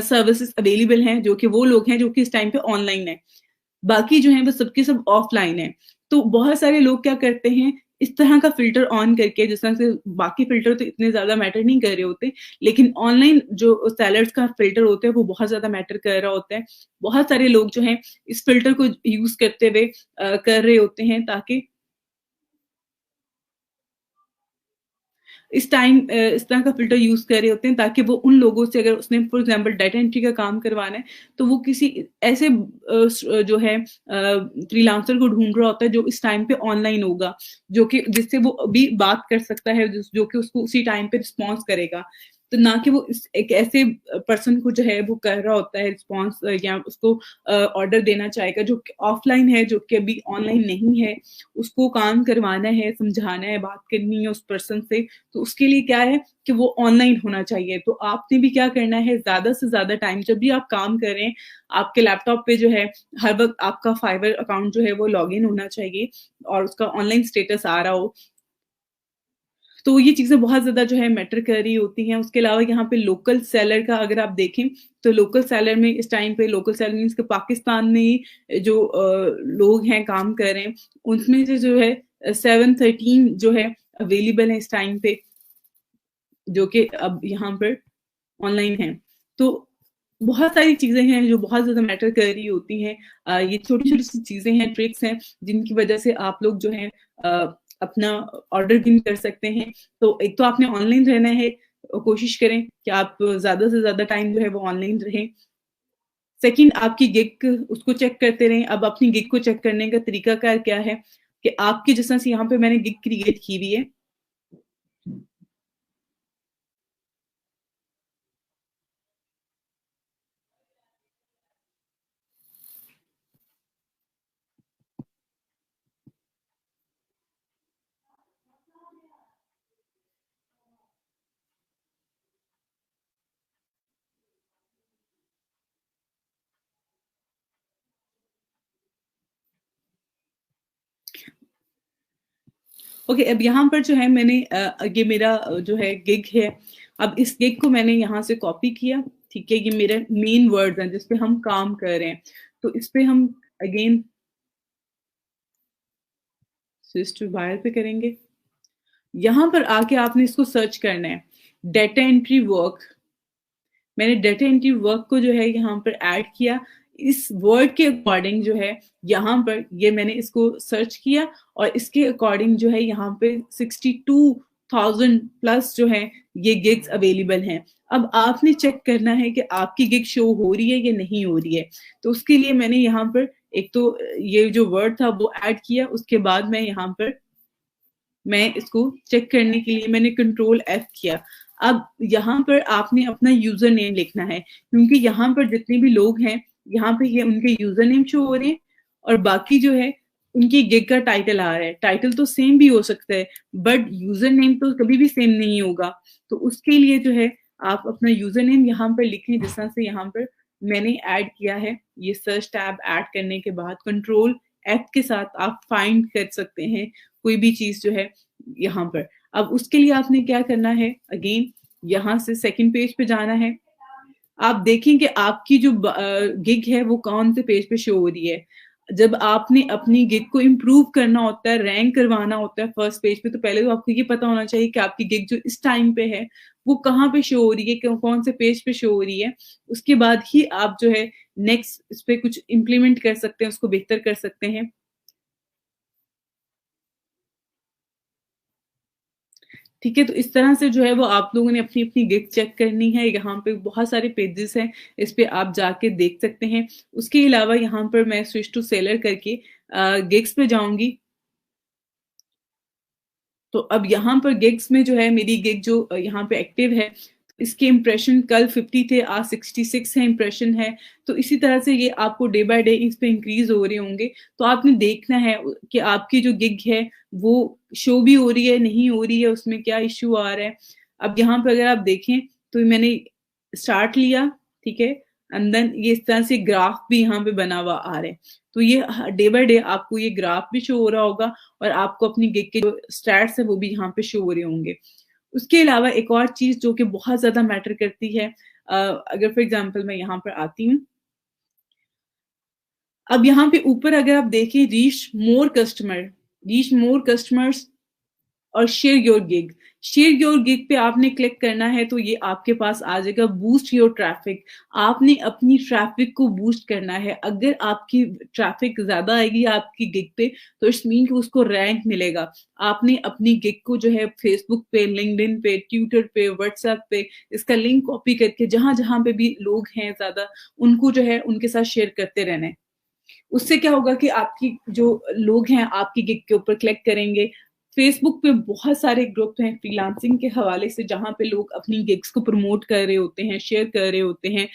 सर्विसेज अवेलेबल हैं, जो कि वो लोग हैं जो कि इस टाइम पे ऑनलाइन है, बाकी जो है वो सबके सब ऑफलाइन है। तो बहुत सारे लोग क्या करते हैं, इस तरह का फिल्टर ऑन करके, जिस तरह से बाकी फिल्टर तो इतने ज्यादा मैटर नहीं कर रहे होते, लेकिन ऑनलाइन जो सेलर्स का फिल्टर होता है वो बहुत ज्यादा मैटर कर रहा होता है। बहुत सारे लोग जो हैं इस फिल्टर को यूज करते हुए कर रहे होते हैं, ताकि इस टाइम इस तरह का फिल्टर यूज कर रहे होते हैं, ताकि वो उन लोगों से, अगर उसने फॉर एग्जांपल डाटा एंट्री का काम करवाना है, तो वो किसी ऐसे जो है फ्रीलांसर को ढूंढ रहा होता है जो इस टाइम पे ऑनलाइन होगा, जो कि जिससे वो अभी बात कर सकता है, जो कि उसको उसी टाइम पे रिस्पॉन्स करेगा। तो ना कि वो एक ऐसे पर्सन को जो है वो कर रहा होता है रिस्पॉन्स, या उसको ऑर्डर देना चाहेगा जो ऑफलाइन है, जो कि अभी ऑनलाइन नहीं है, उसको काम करवाना है, समझाना है, बात करनी है उस पर्सन से, तो उसके लिए क्या है कि वो ऑनलाइन होना चाहिए। तो आपने भी क्या करना है, ज्यादा से ज्यादा टाइम जब भी आप काम करें, आपके लैपटॉप पे जो है हर वक्त आपका फाइवर अकाउंट जो है वो लॉग इन होना चाहिए और उसका ऑनलाइन स्टेटस आ रहा हो। तो ये चीजें बहुत ज्यादा जो है मैटर कर रही होती हैं। उसके अलावा यहाँ पे लोकल सेलर का अगर आप देखें तो लोकल सेलर में इस टाइम पे, लोकल सेलर मीन्स के पाकिस्तान में जो लोग हैं काम कर रहे हैं, उनमें से जो है 713 जो है अवेलेबल है इस टाइम पे, जो कि अब यहाँ पर ऑनलाइन है। तो बहुत सारी चीजें हैं जो बहुत ज्यादा मैटर कर रही होती हैं। ये छोटी छोटी सी चीजें हैं, ट्रिक्स हैं, जिनकी वजह से आप लोग जो है अपना ऑर्डर विन कर सकते हैं। तो एक तो आपने ऑनलाइन रहना है, कोशिश करें कि आप ज्यादा से ज्यादा टाइम जो है वो ऑनलाइन रहें। सेकंड, आपकी गिग उसको चेक करते रहें। अब अपनी गिग को चेक करने का तरीका क्या है कि आपकी, जैसा यहाँ पे मैंने गिग क्रिएट की हुई है, ओके। अब यहाँ पर जो है मैंने ये मेरा जो है गिग है। अब इस गिग को मैंने यहाँ से कॉपी किया, ठीक है, ये मेरे मेन वर्ड्स हैं जिसपे हम काम कर रहे हैं। तो इस पे हम अगेन स्विच टू बायर पे करेंगे। यहाँ पर आके आपने इसको सर्च करना है, डाटा एंट्री वर्क। मैंने डाटा एंट्री वर्क को जो है यहाँ पर ऐड किया। इस वर्ड के अकॉर्डिंग जो है यहाँ पर ये मैंने इसको सर्च किया और इसके अकॉर्डिंग जो है यहाँ पे 62,000 प्लस जो है ये गिग्स अवेलेबल हैं। अब आपने चेक करना है कि आपकी गिग शो हो रही है या नहीं हो रही है। तो उसके लिए मैंने यहाँ पर एक तो ये जो वर्ड था वो ऐड किया, उसके बाद मैं यहाँ पर मैं इसको चेक करने के लिए मैंने कंट्रोल F किया। अब यहाँ पर आपने अपना यूजर नेम लिखना है, क्योंकि यहाँ पर जितने भी लोग हैं यहाँ पे ये उनके यूजर नेम शो हो रहे हैं और बाकी जो है उनकी गिग का टाइटल आ रहा है। टाइटल तो सेम भी हो सकता है बट यूजर नेम तो कभी भी सेम नहीं होगा। तो उसके लिए जो है आप अपना यूजर नेम यहाँ पर लिखें, जिस तरह से यहाँ पर मैंने ऐड किया है। ये सर्च टैब ऐड करने के बाद कंट्रोल F के साथ आप फाइंड कर सकते हैं कोई भी चीज जो है यहाँ पर। अब उसके लिए आपने क्या करना है, अगेन यहाँ से सेकंड पेज पे जाना है। आप देखें कि आपकी जो गिग है वो कौन से पेज पे शो हो रही है। जब आपने अपनी गिग को इम्प्रूव करना होता है, रैंक करवाना होता है फर्स्ट पेज पे, तो पहले तो आपको ये पता होना चाहिए कि आपकी गिग जो इस टाइम पे है वो कहाँ पे शो हो रही है, कौन से पेज पे शो हो रही है। उसके बाद ही आप जो है नेक्स्ट इस पे कुछ इम्प्लीमेंट कर सकते हैं, उसको बेहतर कर सकते हैं। ठीक है, तो इस तरह से जो है वो आप लोगों ने अपनी अपनी गिग चेक करनी है। यहाँ पे बहुत सारे पेजेस हैं, इस पे आप जाके देख सकते हैं। उसके अलावा यहाँ पर मैं स्विच टू सेलर करके गिग्स पे जाऊंगी। तो अब यहाँ पर गिग्स में जो है मेरी गिग जो यहाँ पे एक्टिव है, इसके इम्प्रेशन कल 50 थे, आज 66 है इम्प्रेशन है। तो इसी तरह से ये आपको डे बाय डे इस पे इंक्रीज हो रहे होंगे। तो आपने देखना है कि आपकी जो गिग है वो शो भी हो रही है, नहीं हो रही है, उसमें क्या इश्यू आ रहा है। अब यहाँ पे अगर आप देखें तो मैंने स्टार्ट लिया, ठीक है, एंड देन ये इस तरह से ग्राफ भी यहाँ पे बना हुआ आ रहा है। तो ये डे बाय डे आपको ये ग्राफ भी शो हो रहा होगा और आपको अपनी गिग के जो स्टैट्स है वो भी यहाँ पे शो हो रहे होंगे। उसके अलावा एक और चीज जो कि बहुत ज्यादा मैटर करती है, अगर फॉर एग्जांपल मैं यहाँ पर आती हूँ, अब यहाँ पे ऊपर अगर आप देखें रीच मोर कस्टमर्स और शेयर योर गिग पे आपने क्लिक करना है। तो ये आपके पास आ जाएगा बूस्ट योर ट्रैफिक। आपने अपनी ट्रैफिक को बूस्ट करना है। अगर आपकी ट्रैफिक ज्यादा आएगी आपकी गिग पे तो इट्स मीन कि उसको रैंक मिलेगा। आपने अपनी गिग को जो है फेसबुक पे, लिंक्डइन पे, ट्विटर पे, व्हाट्सएप पे इसका लिंक कॉपी करके जहां जहां पे भी लोग हैं ज्यादा, उनको जो है उनके साथ शेयर करते रहना है। उससे क्या होगा कि आपकी जो लोग हैं आपकी गिग के ऊपर क्लिक करेंगे। फेसबुक पे बहुत सारे ग्रुप हैं फ्रीलांसिंग के हवाले से जहां पे लोग अपनी गिग्स को प्रमोट कर रहे होते हैं, शेयर कर रहे होते हैं।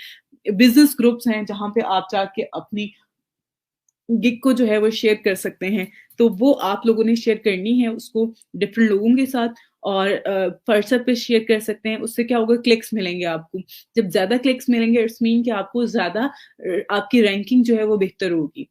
बिजनेस ग्रुप्स हैं जहां पे आप जाके अपनी गिग को जो है वो शेयर कर सकते हैं। तो वो आप लोगों ने शेयर करनी है उसको डिफरेंट लोगों के साथ और व्हाट्सएप पे शेयर कर सकते हैं। उससे क्या होगा, क्लिक्स मिलेंगे आपको। जब ज्यादा क्लिक्स मिलेंगे इट्स मीन कि आपको ज्यादा आपकी रैंकिंग जो है वो बेहतर होगी।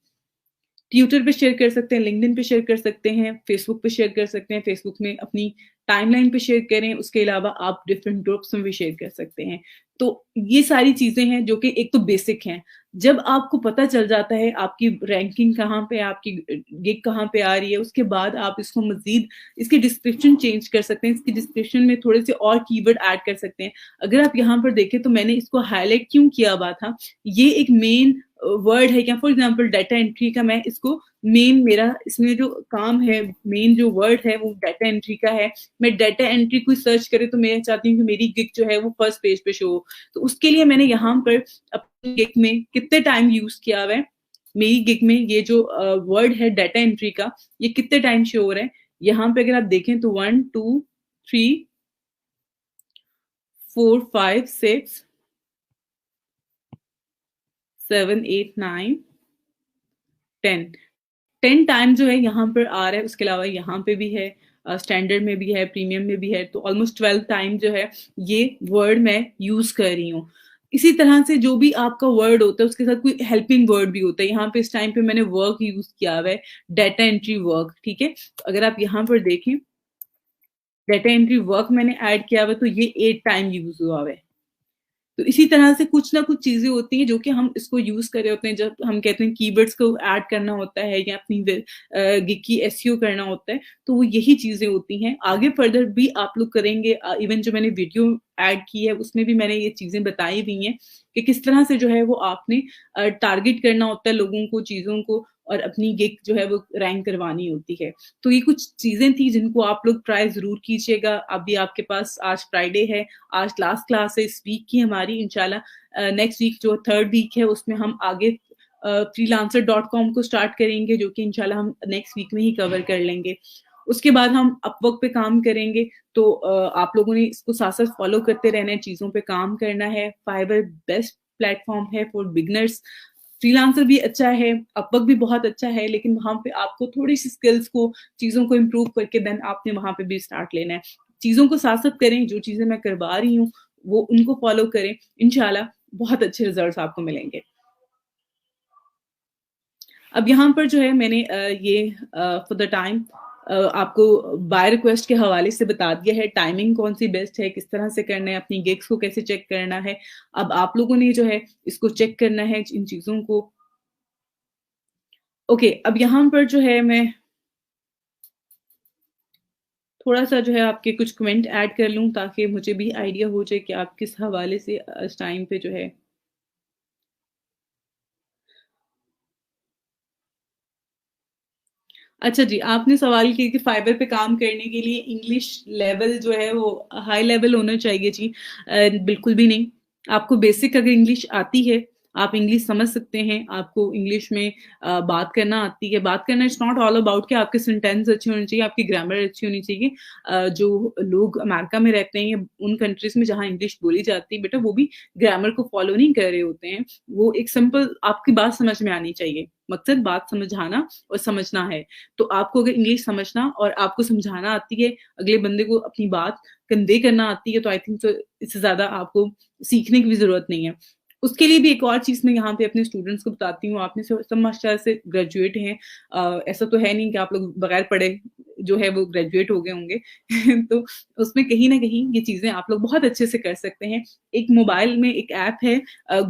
ट्विटर पे शेयर कर सकते हैं, लिंक्डइन पे शेयर कर सकते हैं, फेसबुक पे शेयर कर सकते हैं। फेसबुक में अपनी टाइमलाइन पे शेयर करें। उसके अलावा आप डिफरेंट ग्रुप्स में भी शेयर कर सकते हैं। तो ये सारी चीजें हैं जो कि एक तो बेसिक हैं। जब आपको पता चल जाता है आपकी रैंकिंग कहाँ पे, आपकी गिग कहाँ पे आ रही है, उसके बाद आप इसको मजीद इसकी डिस्क्रिप्शन चेंज कर सकते हैं। इसकी डिस्क्रिप्शन में थोड़े से और कीवर्ड ऐड कर सकते हैं। अगर आप यहाँ पर देखें तो मैंने इसको हाईलाइट क्यों किया हुआ था, ये एक मेन वर्ड है। क्या फॉर एग्जांपल डाटा एंट्री का मैं इसको मेन, मेरा इसमें जो काम है, मेन जो वर्ड है वो डाटा एंट्री का है। मैं डाटा एंट्री को सर्च करे तो मैं चाहती हूँ कि मेरी गिग जो है वो फर्स्ट पेज पे शो हो। तो उसके लिए मैंने यहाँ पर अपनी गिग में कितने टाइम यूज किया हुआ है, मेरी गिग में ये जो वर्ड है डाटा एंट्री का, ये कितने टाइम शो हो रहा है। यहाँ पे अगर आप देखें तो 1 2 3 4 5 6 7 8 9 10 टाइम जो है यहाँ पर आ रहा है। उसके अलावा यहाँ पे भी है, स्टैंडर्ड में भी है, प्रीमियम में भी है। तो ऑलमोस्ट 12 टाइम जो है ये वर्ड मैं यूज कर रही हूँ। इसी तरह से जो भी आपका वर्ड होता है उसके साथ कोई हेल्पिंग वर्ड भी होता है। यहाँ पे इस टाइम पे मैंने वर्क यूज किया हुआ है, डाटा एंट्री वर्क। ठीक है, तो अगर आप यहाँ पर देखें डाटा एंट्री वर्क मैंने ऐड किया हुआ है तो ये 8 टाइम यूज हुआ हुआ है। तो इसी तरह से कुछ ना कुछ चीजें होती हैं जो कि हम इसको यूज कर रहे होते हैं। जब हम कहते हैं कीवर्ड्स को ऐड करना होता है या अपनी गिग की एसईओ करना होता है, तो वो यही चीजें होती हैं। आगे फर्दर भी आप लोग करेंगे। इवन जो मैंने वीडियो ऐड की है उसमें भी मैंने ये चीजें बताई हुई हैं कि किस तरह से जो है वो आपने टारगेट करना होता है लोगों को, चीजों को, और अपनी गिग जो है वो रैंक करवानी होती है। तो ये कुछ चीजें थी जिनको आप लोग ट्राई जरूर कीजिएगा। अभी आपके पास आज फ्राइडे है, आज लास्ट क्लास है इस वीक की हमारी। इंशाल्लाह नेक्स्ट वीक जो थर्ड वीक है उसमें हम आगे freelancer.com को स्टार्ट करेंगे, जो कि इंशाल्लाह हम नेक्स्ट वीक में ही कवर कर लेंगे। उसके बाद हम अपवर्क पे काम करेंगे, तो आप लोगों ने इसको साथ-साथ फॉलो करते रहना है, चीज़ों पे काम करना है। फाइवर बेस्ट प्लेटफ़ॉर्म है फॉर बिगिनर्स। फ्रीलांसर भी अच्छा है, अपवर्क भी बहुत अच्छा है, लेकिन वहाँ पे आपको थोड़ी-सी स्किल्स को, चीज़ों को इम्प्रूव करके देन आपने वहाँ पे भी स्टार्ट लेना है। चीज़ों को साथ-साथ करें, जो चीज़ें मैं करवा रही हूँ, वो उनको फॉलो करें, इंशाल्लाह बहुत अच्छे रिज़ल्ट्स आपको मिलेंगे। अब यहाँ पर जो है मैंने फॉर द टाइम आपको बाय रिक्वेस्ट के हवाले से बता दिया है, टाइमिंग कौन-सी बेस्ट है, किस तरह से करना है, अपनी गिग्स को कैसे चेक करना है। अब आप लोगों ने जो है इसको चेक करना है इन चीज़ों को। ओके, अब यहाँ पर जो है मैं थोड़ा-सा जो है आपके कुछ कमेंट ऐड कर लूँ ताकि मुझे भी आइडिया हो जाए कि आप किस हवाले से इस टाइम पे जो है। अच्छा जी, आपने सवाल किया कि फाइबर पे काम करने के लिए इंग्लिश लेवल जो है वो हाई लेवल होना चाहिए जी। बिल्कुल भी नहीं। आपको बेसिक अगर इंग्लिश आती है, आप इंग्लिश समझ सकते हैं, आपको इंग्लिश में बात करना आती है। बात करना इट्स नॉट ऑल अबाउट कि आपके सेंटेंस अच्छे होने चाहिए, आपकी ग्रामर अच्छी होनी चाहिए। जो लोग अमेरिका में रहते हैं या उन कंट्रीज़ में जहाँ इंग्लिश बोली जाती है, बेटा वो भी ग्रामर को फॉलो नहीं कर रहे होते हैं। वो एक सिंपल आपकी बात समझ में आनी चाहिए। मकसद बात समझाना और समझना है। तो आपको अगर इंग्लिश समझना और आपको समझाना आती है, अगले बंदे को अपनी बात कन्वे करना आती है, तो आई थिंक सो इससे ज़्यादा आपको सीखने की भी ज़रूरत नहीं है। उसके लिए भी एक और चीज़ मैं यहाँ पे अपने स्टूडेंट्स को बताती हूँ, आप में से सब माशाल्लाह से ग्रेजुएट हैं। ऐसा तो है नहीं कि आप लोग बगैर पढ़े जो है वो ग्रेजुएट हो गए होंगे। तो उसमें कहीं न कहीं ये चीज़ें आप लोग बहुत अच्छे से कर सकते हैं। एक मोबाइल में एक ऐप है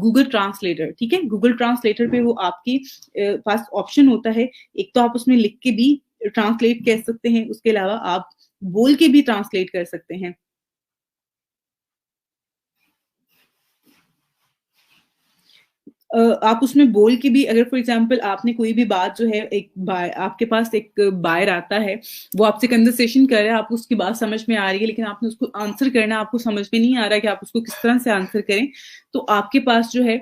गूगल ट्रांसलेटर, ठीक है? गूगल ट्रांसलेटर पे वो आपकी पास ऑप्शन होता है। एक तो आप उसमें लिख के भी ट्रांसलेट कर सकते हैं, उसके अलावा आप बोल के भी ट्रांसलेट कर सकते हैं। आप उसमें बोल के भी अगर फॉर एग्जांपल आपने कोई भी बात जो है एक बाय आपके पास एक बायर आता है, वो आपसे कन्वर्सेशन कर रहा है, आपको उसकी बात समझ में आ रही है, लेकिन आपने उसको आंसर करना है, आपको समझ में नहीं आ रहा है कि आप उसको किस तरह से आंसर करें। तो आपके पास जो है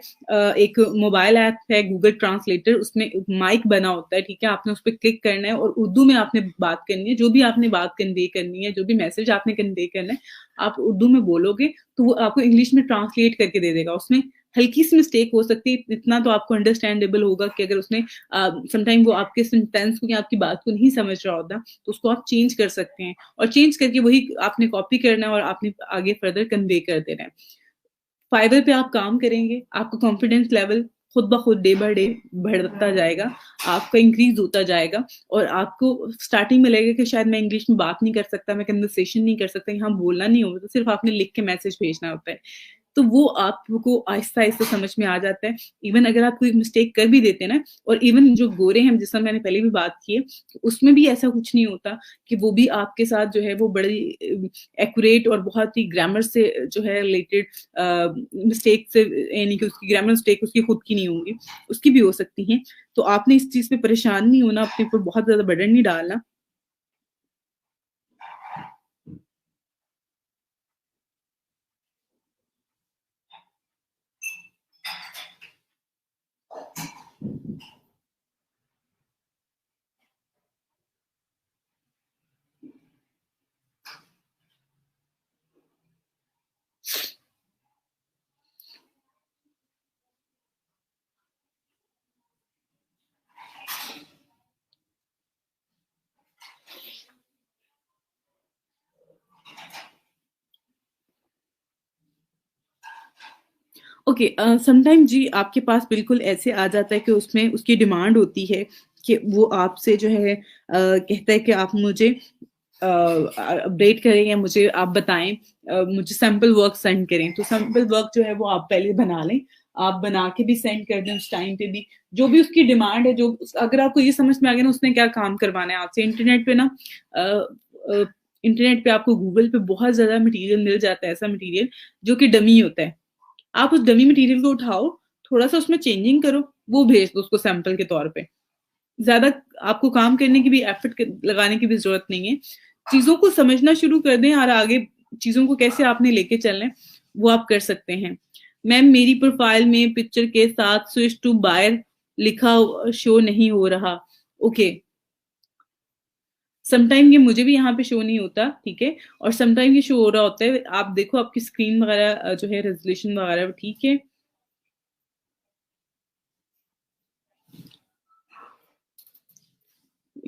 एक मोबाइल ऐप है गूगल ट्रांसलेटर, उसमें माइक बना होता है, ठीक है? आपने उस पे क्लिक करना है और उर्दू में आपने बात करनी है, जो भी आपने बात कन्वे करनी है, जो भी मैसेज आपने कन्वे करना है, आप उर्दू में बोलोगे, तो वो आपको इंग्लिश में ट्रांसलेट करके दे देगा। उसमें हल्की-सी मिस्टेक हो सकती है, इतना तो आपको अंडरस्टैंडेबल होगा कि अगर उसने समटाइम वो आपके सेंटेंस को या आपकी बात को नहीं समझ रहा होता, तो उसको आप चेंज कर सकते हैं और चेंज करके वही आपने कॉपी करना है और आपने आगे फर्दर कन्वे कर देना है। फाइवर पे आप काम करेंगे, आपका कॉन्फिडेंस लेवल खुद ब खुद डे बाय डे बढ़ता जाएगा, आपका इंक्रीज़ होता जाएगा और आपको स्टार्टिंग में लगेगा कि शायद मैं इंग्लिश में बात नहीं कर सकता, मैं कन्वर्सेशन नहीं कर सकता, यहाँ बोलना नहीं होता, सिर्फ़ आपने लिख के मैसेज भेजना होता है। तो वो आपको आहिस्ता-आहिस्ता समझ में आ जाता है। इवन अगर आप कोई मिस्टेक कर भी देते हैं ना और इवन जो गोरे हैं जिसका मैंने पहले भी बात की है, उसमें भी ऐसा कुछ नहीं होता कि वो भी आपके साथ जो है वो बड़ी एक्यूरेट और बहुत ही ग्रामर से जो है रिलेटेड मिस्टेक से यानी कि उसकी ग्रामर मिस्टेक उसकी खुद की नहीं होंगी, उसकी भी हो सकती हैं। तो आपने इस चीज़ पे परेशान नहीं होना, अपने ऊपर बहुत ज़्यादा बर्डन नहीं डालना। ओके समटाइम जी आपके पास बिल्कुल ऐसे आ जाता है कि उसमें उसकी डिमांड होती है कि वो आपसे जो है कहता है कि आप मुझे अपडेट करें या मुझे आप बताएं मुझे सैंपल वर्क सेंड करें तो सैंपल वर्क जो है वो आप पहले बना लें आप बना के भी सेंड कर दें उस टाइम पे भी जो भी उसकी डिमांड है जो अगर आपको ये समझ में आ गया ना उसने क्या काम करवाना है आपसे इंटरनेट पे ना अ, अ, इंटरनेट पे आपको गूगल पे बहुत ज्यादा मटेरियल मिल जाता है ऐसा मटेरियल जो कि डमी होता है आप उस डमी मटेरियल को उठाओ, थोड़ा-सा उसमें चेंजिंग करो, वो भेज दो उसको सैंपल के तौर पे। ज़्यादा आपको काम करने की भी एफर्ट क लगाने की भी ज़रूरत नहीं है। चीज़ों को समझना शुरू कर दें और आगे चीज़ों को कैसे आपने लेके चलना है, वो आप कर सकते हैं। मैम मेरी प्रोफ़ाइल में पिक्चर के साथ स्विच टू बायर लिखा शो नहीं हो रहा। ओके, समटाइम ये मुझे भी यहाँ पे शो नहीं होता, ठीक है, और समटाइम ये शो हो रहा होता है। आप देखो आपकी स्क्रीन वगैरह जो है रेजोल्यूशन वगैरह ठीक है।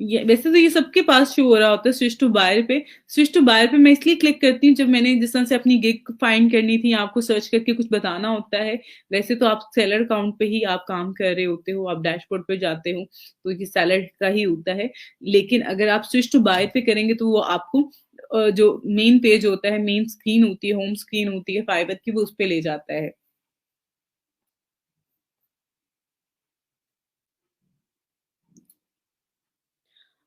ये वैसे तो ये सबके पास शो हो रहा होता है स्विच टू बायर पे। स्विच टू बायर पे मैं इसलिए क्लिक करती हूँ जब मैंने जिस तरह से अपनी गिग फाइंड करनी थी, आपको सर्च करके कुछ बताना होता है। वैसे तो आप सेलर अकाउंट पे ही आप काम कर रहे होते हो, आप डैशबोर्ड पे जाते हो तो ये सेलर का ही होता है। लेकिन अगर आप स्विच टू बायर पे करेंगे तो वो आपको जो मेन पेज होता है, मेन स्क्रीन होती है, होम स्क्रीन होती है फाइवर की, वो उस पे ले जाता है।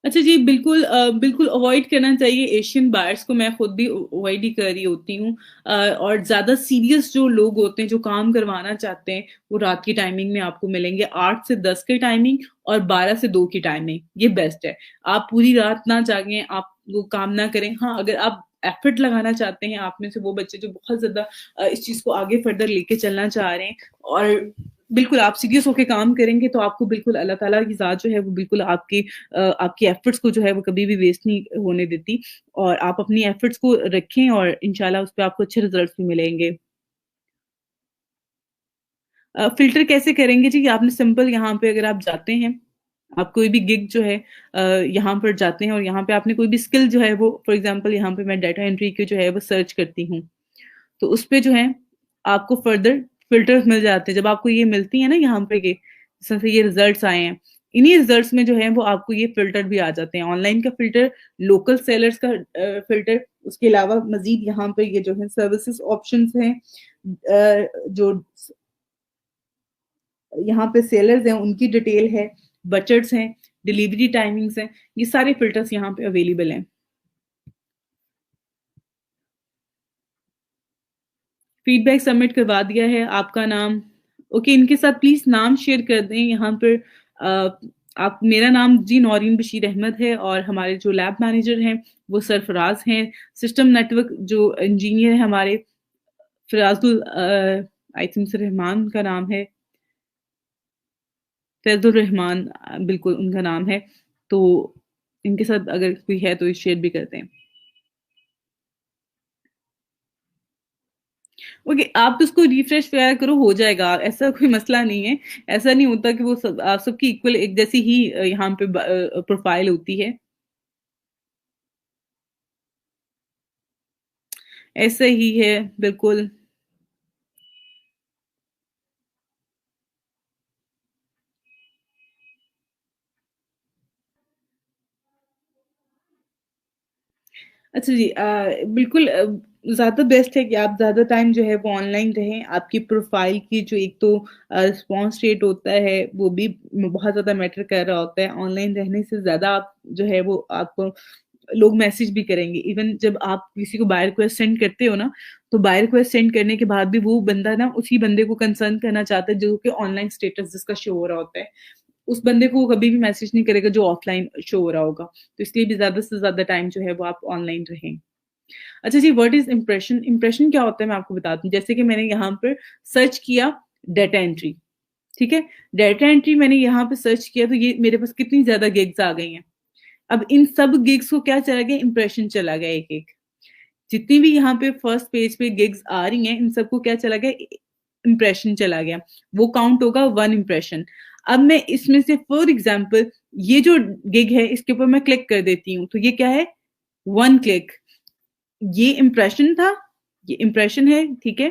अच्छा जी, बिल्कुल बिल्कुल अवॉइड करना चाहिए एशियन बायर्स को। मैं खुद भी अवॉइड ही कर रही होती हूँ। और ज़्यादा सीरियस जो लोग होते हैं, जो काम करवाना चाहते हैं, वो रात की टाइमिंग में आपको मिलेंगे। 8 से 10 की टाइमिंग और 12 से 2 की टाइमिंग, ये बेस्ट है। आप पूरी रात ना जागें, आप वो काम ना करें। हाँ, अगर आप एफर्ट लगाना चाहते हैं, आप में से वो बच्चे जो बहुत ज़्यादा इस चीज़ को आगे फर्दर लेके चलना चाह रहे हैं और बिल्कुल आप सीरियस होके काम करेंगे, तो आपको बिल्कुल अल्लाह ताला की ज़ात जो है वो बिल्कुल आपकी एफर्ट्स को जो है वो कभी भी वेस्ट नहीं होने देती। और आप अपनी एफर्ट्स को रखें और इंशाल्लाह उस पे आपको अच्छे रिजल्ट्स भी मिलेंगे। फ़िल्टर कैसे करेंगे जी? आपने सिंपल यहाँ पे अगर आप जाते हैं, आप कोई भी गिग जो है यहाँ पर जाते हैं और यहाँ पे आपने कोई भी स्किल जो है वो फॉर एग्ज़ाम्पल यहाँ पे मैं डाटा एंट्री की जो है वो सर्च करती हूँ। तो उसपे जो है आपको फर्दर फ़िल्टर्स मिल जाते हैं। जब आपको ये मिलती है ना यहाँ पे ये जिस तरह से ये रिज़ल्ट्स आए हैं, इन्हीं रिज़ल्ट्स में जो है वो आपको ये फ़िल्टर भी आ जाते हैं। ऑनलाइन का फ़िल्टर, लोकल सेलर्स का फ़िल्टर, उसके अलावा मज़ीद यहाँ पे ये जो है सर्विसेज़ ऑप्शंस हैं। जो यहाँ पे सेलर्स हैं उनकी डिटेल है, बजट्स हैं, डिलीवरी टाइमिंग्स हैं, ये सारे फ़िल्टर्स यहाँ पे अवेलेबल हैं। फीडबैक सबमिट करवा दिया है, आपका नाम ओके, इनके साथ प्लीज़ नाम शेयर कर दें यहाँ पर। आप मेरा नाम जी नौरीन बशीर अहमद है और हमारे जो लैब मैनेजर हैं वो सरफराज हैं। सिस्टम नेटवर्क जो इंजीनियर है हमारे फराजुल आई थिंक से रहमान का नाम है, फैजुल रहमान बिल्कुल उनका नाम है। तो इनके साथ अगर कोई है तो शेयर भी करते हैं। ओके, आप उसको रिफ्रेश वगैरह करो, हो जाएगा, ऐसा कोई मसला नहीं है। ऐसा नहीं होता कि वो सब आप सबकी इक्वल एक जैसी ही यहाँ पे प्रोफाइल होती है। ऐसा ही है बिल्कुल। अच्छा जी, बिल्कुल ज़्यादा बेस्ट है कि आप ज़्यादा टाइम जो है वो ऑनलाइन रहें। आपकी प्रोफाइल की जो एक तो रिस्पॉन्स रेट होता है वो भी बहुत ज़्यादा मैटर कर रहा होता है। ऑनलाइन रहने से ज़्यादा आप जो है वो आपको लोग मैसेज भी करेंगे। इवन जब आप किसी को बाय रिक्वेस्ट सेंड करते हो ना, तो बाय रिक्वेस्ट सेंड करने के बाद भी वो बंदा ना उसी बंदे को कंसर्न करना चाहता है जो कि ऑनलाइन स्टेटस जिसका शो हो रहा होता है। उस बंदे को वो कभी भी मैसेज नहीं करेगा जो ऑफलाइन शो हो रहा होगा। तो इसलिए भी ज़्यादा से ज़्यादा टाइम जो है वो आप ऑनलाइन रहें। अच्छा जी, व्हाट इज़ इम्प्रेशन? इम्प्रेशन क्या होता है मैं आपको बताती हूँ। जैसे कि मैंने यहाँ पर सर्च किया डाटा एंट्री, ठीक है? डाटा एंट्री मैंने यहाँ पे सर्च किया तो ये मेरे पास कितनी ज़्यादा गिग्स आ गई हैं। अब इन सब गिग्स को क्या चला गया, इम्प्रेशन चला गया एक-एक। जितनी भी यहाँ पे फर्स्ट पेज पे गिग्स आ रही हैं, इन सबको क्या चला गया, इम्प्रेशन चला गया। वो काउंट होगा 1 इम्प्रेशन। अब मैं इसमें से फॉर एग्ज़ाम्पल ये जो गिग है इसके ऊपर मैं क्लिक कर देती हूँ, तो ये क्या है, 1 क्लिक। ये इम्प्रेशन था, ये इम्प्रेशन है, ठीक है?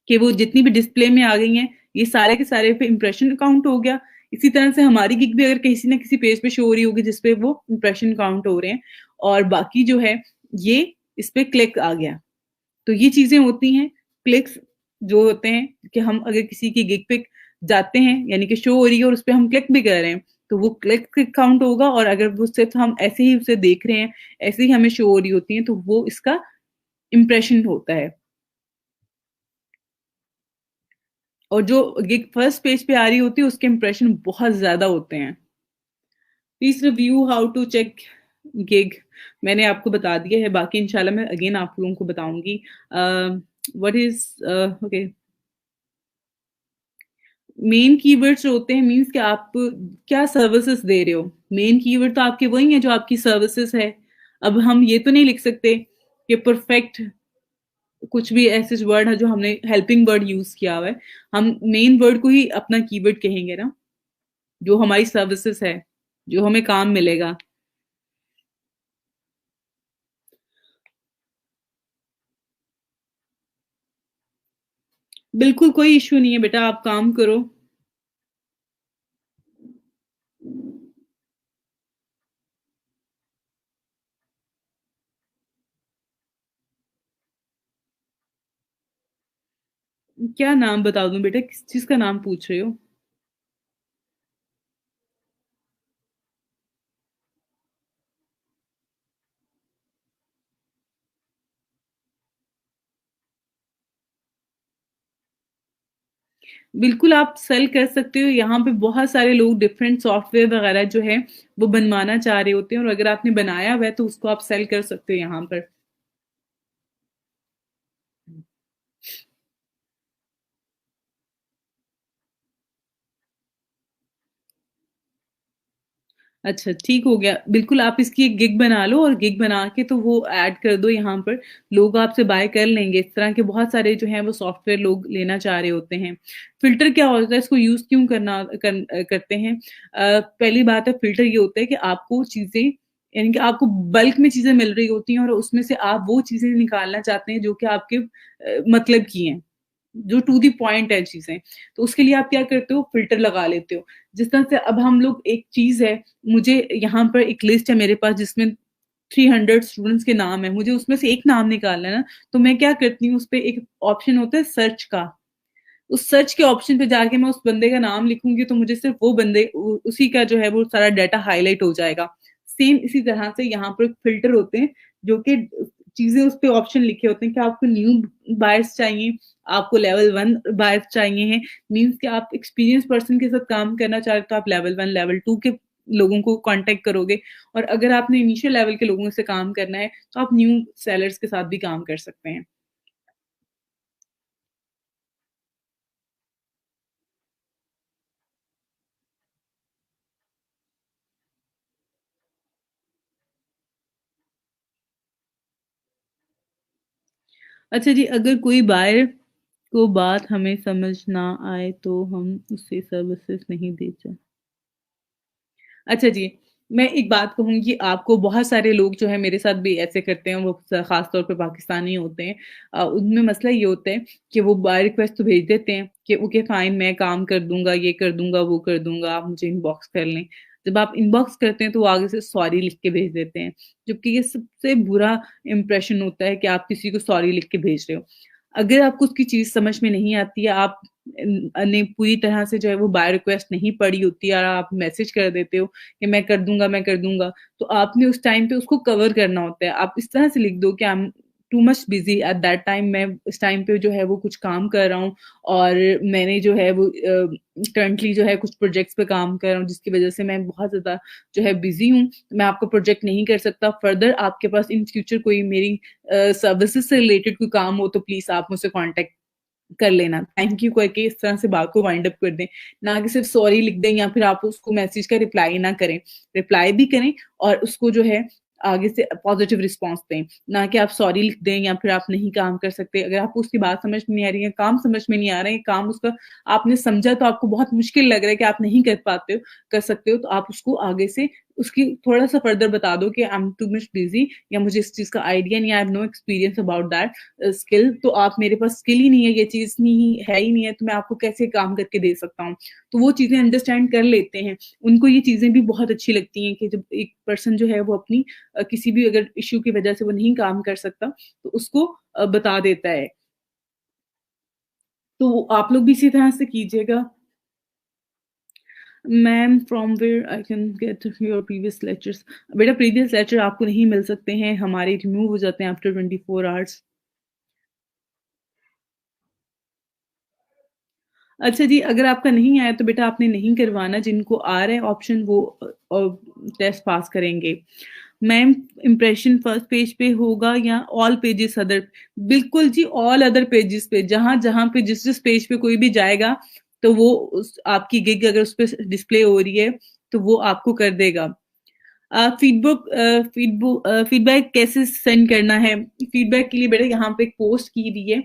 कि वो जितनी भी डिस्प्ले में आ गई हैं, ये सारे के सारे पे इम्प्रेशन काउंट हो गया। इसी तरह से हमारी गिग भी अगर किसी न किसी पेज पे शो हो रही होगी जिस पे वो इम्प्रेशन काउंट हो रहे हैं और बाकी जो है ये इस पे क्लिक आ गया। तो ये चीज़ें होती हैं, क्लिक्स जो होते हैं कि हम अगर किसी की गिग पे जाते हैं यानी कि शो हो रही है और उसपे हम क्लिक भी कर रहे हैं, तो वो क्लिक काउंट होगा और अगर वो सिर्फ़ हम ऐसे ही उसे देख रहे हैं, ऐसे ही हमें शो हो रही होती हैं, तो वो इसका इम्प्रेशन होता है। और जो गिग फर्स्ट पेज पे आ रही होती है उसके इम्प्रेशन बहुत ज़्यादा होते हैं। Please review how to check gig, मैंने आपको बता दिया है, बाकी इंशाल्लाह मैं अगेन आप लोगों को बताऊँगी। What is okay, main keywords जो होते हैं मीन्स कि आप क्या सर्विसेज़ दे रहे हो। मेन कीवर्ड तो आपके वही हैं जो आपकी सर्विसेज़ है। अब हम ये तो नहीं लिख सकते कि परफेक्ट कुछ भी ऐसे वर्ड है जो हमने हेल्पिंग वर्ड यूज़ किया हुआ है। हम मेन वर्ड को ही अपना कीवर्ड कहेंगे ना, जो हमारी सर्विसेज़ है, जो हमें काम मिलेगा। बिल्कुल कोई इश्यू नहीं है बेटा, आप काम करो। क्या नाम बता दूँ बेटा? किस चीज़ का नाम पूछ रहे हो? बिल्कुल आप सेल कर सकते हो, यहाँ पे बहुत सारे लोग डिफरेंट सॉफ्टवेयर वगैरह जो है, वो बनवाना चाह रहे होते हैं और अगर आपने बनाया हुआ है तो उसको आप सेल कर सकते हो यहाँ पर। अच्छा, ठीक हो गया। बिल्कुल आप इसकी एक गिग बना लो और गिग बना के तो वो ऐड कर दो यहाँ पर, लोग आपसे बाय कर लेंगे। इस तरह के बहुत सारे जो हैं वो सॉफ्टवेयर लोग लेना चाह रहे होते हैं। फ़िल्टर क्या होता है, इसको यूज़ क्यों करते हैं? पहली बात है फ़िल्टर ये होता है कि आपको चीज़ें यानी कि आपको बल्क में चीज़ें मिल रही होती हैं और उसमें से आप वो चीज़ें निकालना चाहते हैं जो कि आपके मतलब की हैं। जो टू द पॉइंट है चीज़ें, तो उसके लिए आप क्या करते हो फ़िल्टर लगा लेते हो। जिस तरह से अब हम लोग एक चीज़ है, मुझे यहाँ पर एक लिस्ट है मेरे पास जिसमें 300 स्टूडेंट्स के नाम है, मुझे उसमें से एक नाम निकालना है ना, तो मैं क्या करती हूँ उसपे एक ऑप्शन होता है सर्च का, उस सर्च के ऑप्शन पे जाके मैं उस बंदे का नाम लिखूँगी तो मुझे सिर्फ़ वो बंदे उ उसी का जो है वो सारा डाटा हाइलाइट हो जाएगा। सेम इसी तरह से यहाँ पर फ़िल्टर होते हैं जो कि चीज़ें उस पे ऑप्शन लिखे होते हैं कि आपको न्यू बायर्स चाहिए, आपको लेवल 1 बायर्स चाहिए हैं, मीन्स कि आप एक्सपीरियंस पर्सन के साथ काम करना चाह रहे हो तो आप लेवल 1, लेवल 2 के लोगों को कॉन्टैक्ट करोगे और अगर आपने इनिशियल लेवल के लोगों से काम करना है, तो आप न्यू सेलर्स के साथ भी काम कर सकते हैं। अच्छा जी, अगर कोई बायर को बात हमें समझ ना आए तो हम उसे सर्विसेज़ नहीं देते। अच्छा जी, मैं एक बात कहूँगी आपको बहुत सारे लोग जो है मेरे साथ भी ऐसे करते हैं, वो ख़ास तौर पे पाकिस्तानी होते हैं। उनमें मसला ये होता है कि वो बाय रिक्वेस्ट तो भेज देते हैं कि ओके फ़ाइन मैं काम कर दूँगा, ये कर दूँगा, वो कर दूँगा, आप मुझे इनबॉक्स कर लें। जब आप इनबॉक्स करते हैं तो वो आगे से सॉरी लिख के भेज देते हैं, जबकि ये सबसे बुरा इंप्रेशन होता है कि आप किसी को सॉरी लिख के भेज रहे हो। अगर आपको उसकी चीज़ समझ में नहीं आती है, आप ने पूरी तरह से जो है वो बाय रिक्वेस्ट नहीं पढ़ी होती है और आप मैसेज कर देते हो कि मैं कर दूँगा, तो आपने उस टाइम पे उसको कवर करना होता है। आप इस तरह से लिख दो कि I am too much busy at that time मैं इस टाइम पे जो है वो कुछ काम कर रहा हूँ और मैंने जो है वो करंटली जो है कुछ प्रोजेक्ट्स पे काम कर रहा हूँ जिसकी वज़ह से मैं बहुत ज़्यादा जो है बिज़ी हूँ। मैं आपको प्रोजेक्ट नहीं कर सकता। फर्दर आपके पास इन फ्यूचर कोई मेरी सर्विसेज़ से रिलेटेड कोई काम हो तो प्लीज़ आप मुझसे कॉन्टैक्ट कर लेना। थैंक यू करके इस तरह से बात को वाइंड अप कर दें। ना कि सिर्फ़ सॉरी लिख दें या फिर आप उसको मैसेज का रिप्लाई ना करें। रिप्लाई भी करें और उसको जो है आगे से पॉज़िटिव रिस्पॉन्स दें। ना कि आप सॉरी लिख दें या फिर आप नहीं काम कर सकते। अगर आपको उसकी बात समझ में नहीं आ रही है, काम समझ में नहीं आ रहा है, काम उसका आपने समझा तो आपको बहुत मुश्किल लग रहा है कि आप नहीं कर पाते हो कर सकते हो, तो आप उसको आगे से उसकी थोड़ा-सा फर्दर बता दो कि I am too much busy या मुझे इस चीज़ का आइडिया नहीं है, I have no experience about that. Skill तो आप मेरे पास स्किल ही नहीं है, ये चीज़ नहीं है ही नहीं है, तो मैं आपको कैसे काम करके दे सकता हूँ? तो वो चीज़ें अंडरस्टैंड कर लेते हैं। उनको ये चीज़ें भी बहुत अच्छी लगती हैं कि जब एक पर्सन जो है वो अपनी किसी भी अगर इश्यू की वजह से वो नहीं काम कर सकता, तो उसको बता देता है। तो आप लोग भी इसी तरह से कीजिएगा। Ma'am from where I can get your previous lectures? बेटा प्रीवियस लेक्चर आपको नहीं मिल सकते हैं, हमारे रिमूव हो जाते हैं आफ्टर 24 आवर्स। अच्छा जी, अगर आपका नहीं आया तो बेटा आपने नहीं करवाना, जिनको आ रहा है ऑप्शन वो टेस्ट पास करेंगे। मैम इम्प्रेशन फर्स्ट पेज पे होगा या ऑल पेजेस अदर? बिल्कुल जी, ऑल अदर पेजेस पे, जहाँ-जहाँ पे जिस-जिस पेज पे कोई भी जाएगा, तो वो उस आपकी गिग अगर उस पे डिस्प्ले हो रही है, तो वो आपको कर देगा। फीडबैक कैसे सेंड करना है? फीडबैक के लिए बेटा यहाँ पे एक पोस्ट की हुई है।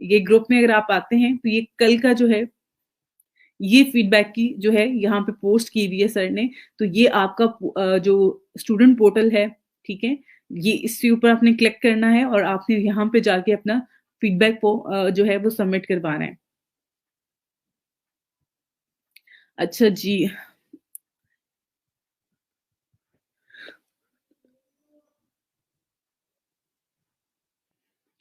ये ग्रुप में अगर आप आते हैं तो ये कल का जो है ये फीडबैक की जो है यहाँ पे पोस्ट की हुई है सर ने। तो ये आपका जो स्टूडेंट पोर्टल है, ठीक है, ये इसके ऊपर आपने क्लिक करना है और आपने यहाँ पे जाके अपना फीडबैक को जो है वो सबमिट करवाना है। अच्छा जी।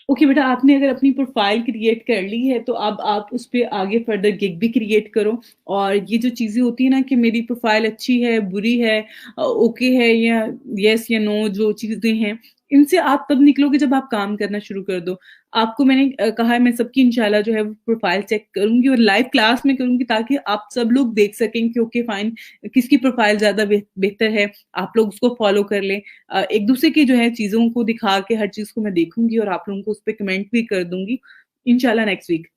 ओके बेटा, आपने अगर अपनी प्रोफाइल क्रिएट कर ली है तो अब आप उस पे आगे फर्दर गिग भी क्रिएट करो। और ये जो चीजें होती है ना कि मेरी प्रोफाइल अच्छी है, बुरी है, ओके है या यस या नो, जो चीजें हैं इनसे आप तब निकलोगे जब आप काम करना शुरू कर दो। आपको मैंने कहा है मैं सबकी इंशाल्लाह जो है वो प्रोफाइल चेक करूंगी और लाइव क्लास में करूंगी ताकि आप सब लोग देख सकें कि ओके फाइन किसकी प्रोफाइल ज्यादा बेहतर है, आप लोग उसको फॉलो कर लें। एक दूसरे की जो है चीजों को दिखा के हर चीज को मैं देखूंगी और आप लोगों को उस पर कमेंट भी कर दूंगी इंशाल्लाह नेक्स्ट वीक।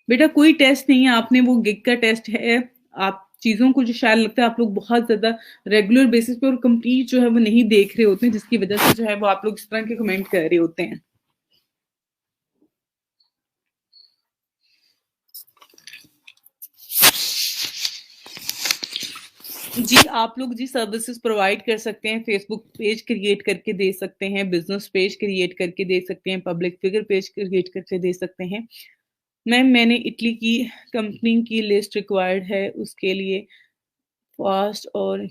बेटा कोई टेस्ट नहीं है, आपने वो गिग का टेस्ट है। आप चीजों को जो शायद लगता है आप लोग बहुत ज्यादा रेगुलर बेसिस पे और कंप्लीट जो है वो नहीं देख रहे होते हैं, जिसकी वजह से जो है वो आप लोग इस तरह के कमेंट कर रहे होते हैं। जी आप लोग जी सर्विसेज प्रोवाइड कर सकते हैं, फेसबुक पेज क्रिएट करके दे सकते हैं, बिजनेस पेज क्रिएट करके दे सकते हैं, पब्लिक फिगर पेज क्रिएट करके दे सकते हैं। मैम मैंने इटली की कंपनी की लिस्ट रिक्वायर्ड है, उसके लिए फास्ट और